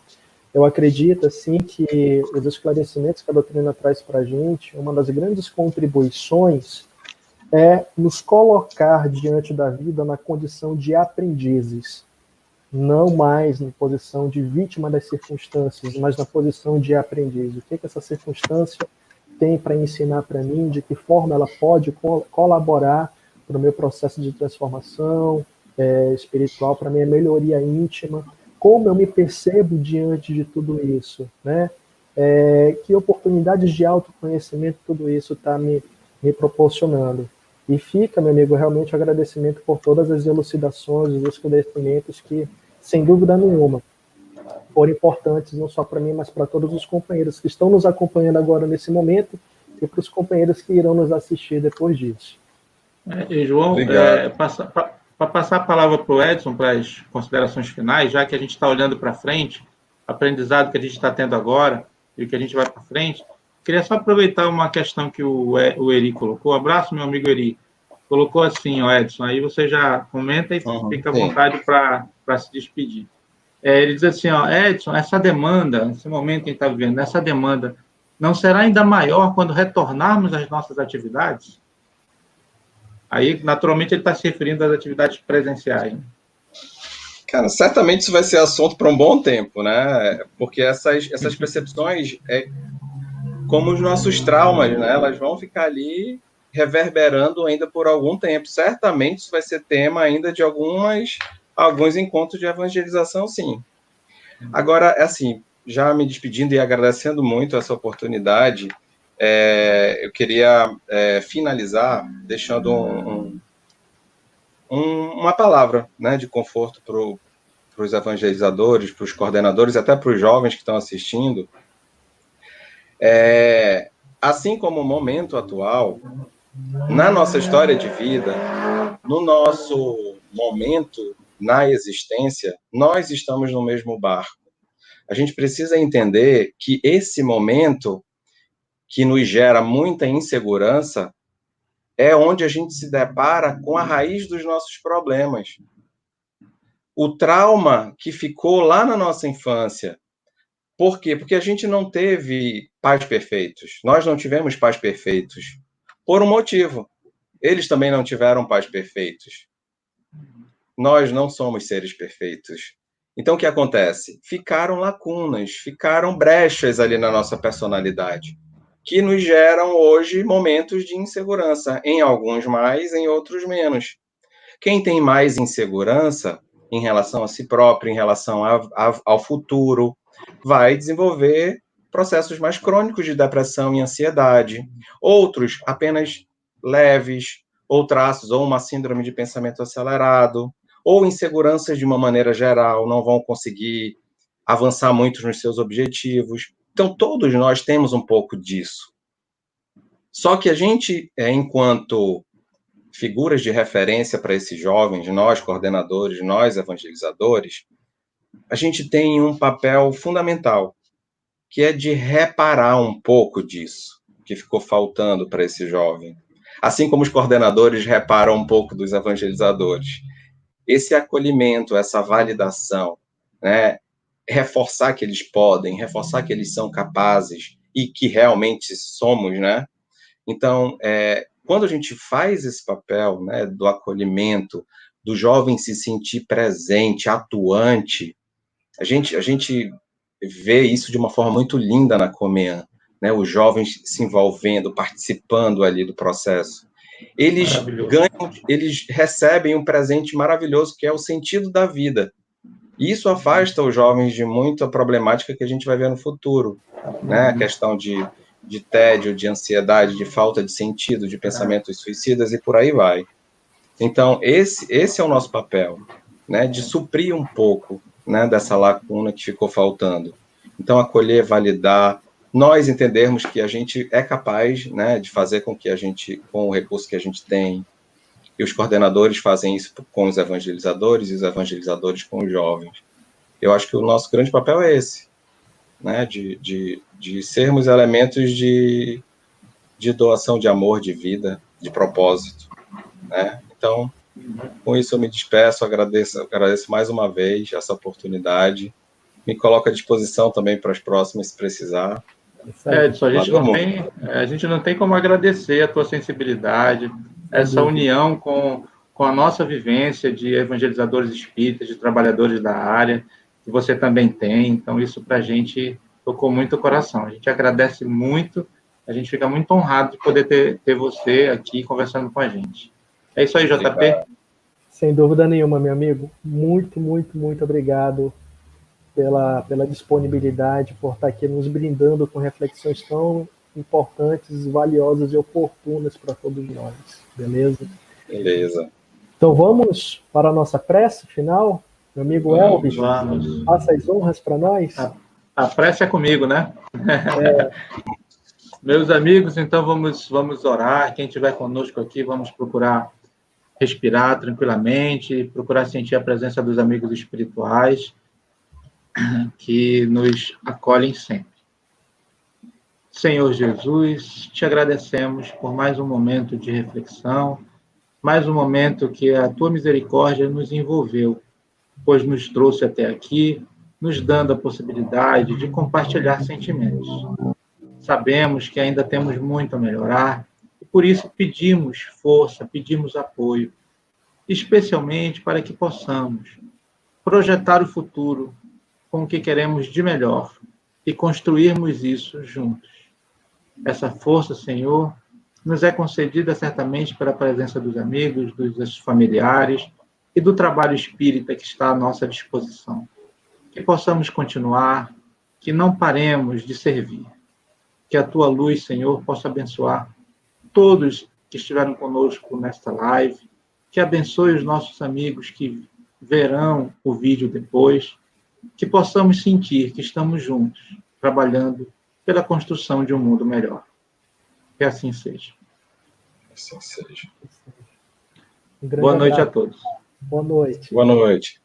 Eu acredito, assim, que os esclarecimentos que a doutrina traz para a gente, uma das grandes contribuições é nos colocar diante da vida na condição de aprendizes, não mais na posição de vítima das circunstâncias, mas na posição de aprendiz. O que essa circunstância tem para ensinar para mim, de que forma ela pode colaborar para o meu processo de transformação espiritual, para a minha melhoria íntima, como eu me percebo diante de tudo isso, né? Que oportunidades de autoconhecimento tudo isso está me proporcionando. E fica, meu amigo, realmente o agradecimento por todas as elucidações, os esclarecimentos que, sem dúvida nenhuma, foram importantes, não só para mim, mas para todos os companheiros que estão nos acompanhando agora nesse momento e para os companheiros que irão nos assistir depois disso. João, para passar a palavra para o Edson, para as considerações finais, já que a gente está olhando para frente, aprendizado que a gente está tendo agora e que a gente vai para frente, queria só aproveitar uma questão que o Eri colocou. Abraço, meu amigo Eri. Colocou assim, Edson, aí você já comenta e fica à vontade para se despedir. Ele diz assim, Edson, essa demanda, esse momento que a gente está vivendo, essa demanda não será ainda maior quando retornarmos às nossas atividades? Aí, naturalmente, ele está se referindo às atividades presenciais. Cara, certamente isso vai ser assunto para um bom tempo, né? Porque essas percepções, como os nossos traumas, né? Elas vão ficar ali reverberando ainda por algum tempo. Certamente isso vai ser tema ainda de alguns encontros de evangelização, sim. Agora, assim, já me despedindo e agradecendo muito essa oportunidade, eu queria finalizar deixando uma palavra, né, de conforto para os evangelizadores, para os coordenadores, até para os jovens que estão assistindo. Assim como o momento atual, na nossa história de vida, no nosso momento na existência, nós estamos no mesmo barco. A gente precisa entender que esse momento que nos gera muita insegurança é onde a gente se depara com a raiz dos nossos problemas. O trauma que ficou lá na nossa infância. Por quê? Porque a gente não teve pais perfeitos. Nós não tivemos pais perfeitos. Por um motivo. Eles também não tiveram pais perfeitos. Nós não somos seres perfeitos. Então, o que acontece? Ficaram lacunas, ficaram brechas ali na nossa personalidade, que nos geram hoje momentos de insegurança, em alguns mais, em outros menos. Quem tem mais insegurança, em relação a si próprio, em relação ao futuro, vai desenvolver processos mais crônicos de depressão e ansiedade, outros apenas leves, ou traços, ou uma síndrome de pensamento acelerado, ou inseguranças de uma maneira geral, não vão conseguir avançar muito nos seus objetivos. Então, todos nós temos um pouco disso. Só que a gente, enquanto figuras de referência para esses jovens, nós coordenadores, nós evangelizadores, a gente tem um papel fundamental, que é de reparar um pouco disso que ficou faltando para esse jovem. Assim como os coordenadores reparam um pouco dos evangelizadores. Esse acolhimento, essa validação, né? Reforçar que eles podem, reforçar que eles são capazes e que realmente somos, né? Então, quando a gente faz esse papel, né, do acolhimento, do jovem se sentir presente, atuante, a gente vê isso de uma forma muito linda na Comean, né? Os jovens se envolvendo, participando ali do processo. Eles ganham, eles recebem um presente maravilhoso, que é o sentido da vida. E isso afasta os jovens de muita problemática que a gente vai ver no futuro, né? A questão de tédio, de ansiedade, de falta de sentido, de pensamentos suicidas e por aí vai. Então, esse é o nosso papel, né? De suprir um pouco, né, dessa lacuna que ficou faltando. Então, acolher, validar, nós entendermos que a gente é capaz, né, de fazer com que a gente, com o recurso que a gente tem, e os coordenadores fazem isso com os evangelizadores e os evangelizadores com os jovens. Eu acho que o nosso grande papel é esse, né, de sermos elementos de doação de amor, de vida, de propósito, né? Então, com isso eu me despeço, agradeço mais uma vez essa oportunidade, me coloco à disposição também para as próximas, se precisar. Edson, a gente não tem como agradecer a tua sensibilidade, essa união com a nossa vivência de evangelizadores espíritas, de trabalhadores da área, que você também tem. Então, isso para a gente tocou muito o coração. A gente agradece muito, a gente fica muito honrado de poder ter você aqui conversando com a gente. É isso aí, JP. Obrigado. Sem dúvida nenhuma, meu amigo. Muito, muito, muito obrigado pela disponibilidade, por estar aqui nos brindando com reflexões tão importantes, valiosas e oportunas para todos nós. Beleza? Beleza. Então vamos para a nossa prece final? Meu amigo Elvis, faça as honras para nós. A prece é comigo, né? Meus amigos, então vamos orar. Quem estiver conosco aqui, vamos procurar respirar tranquilamente, procurar sentir a presença dos amigos espirituais que nos acolhem sempre. Senhor Jesus, te agradecemos por mais um momento de reflexão, mais um momento que a tua misericórdia nos envolveu, pois nos trouxe até aqui, nos dando a possibilidade de compartilhar sentimentos. Sabemos que ainda temos muito a melhorar, e por isso pedimos força, pedimos apoio, especialmente para que possamos projetar o futuro com o que queremos de melhor e construirmos isso juntos. Essa força, Senhor, nos é concedida certamente pela presença dos amigos, dos familiares e do trabalho espírita que está à nossa disposição. Que possamos continuar, que não paremos de servir. Que a tua luz, Senhor, possa abençoar todos que estiveram conosco nesta live, que abençoe os nossos amigos que verão o vídeo depois, que possamos sentir que estamos juntos, trabalhando pela construção de um mundo melhor. Que assim seja. Assim seja. Um grande Boa noite abraço. a todos. Boa noite. Boa noite.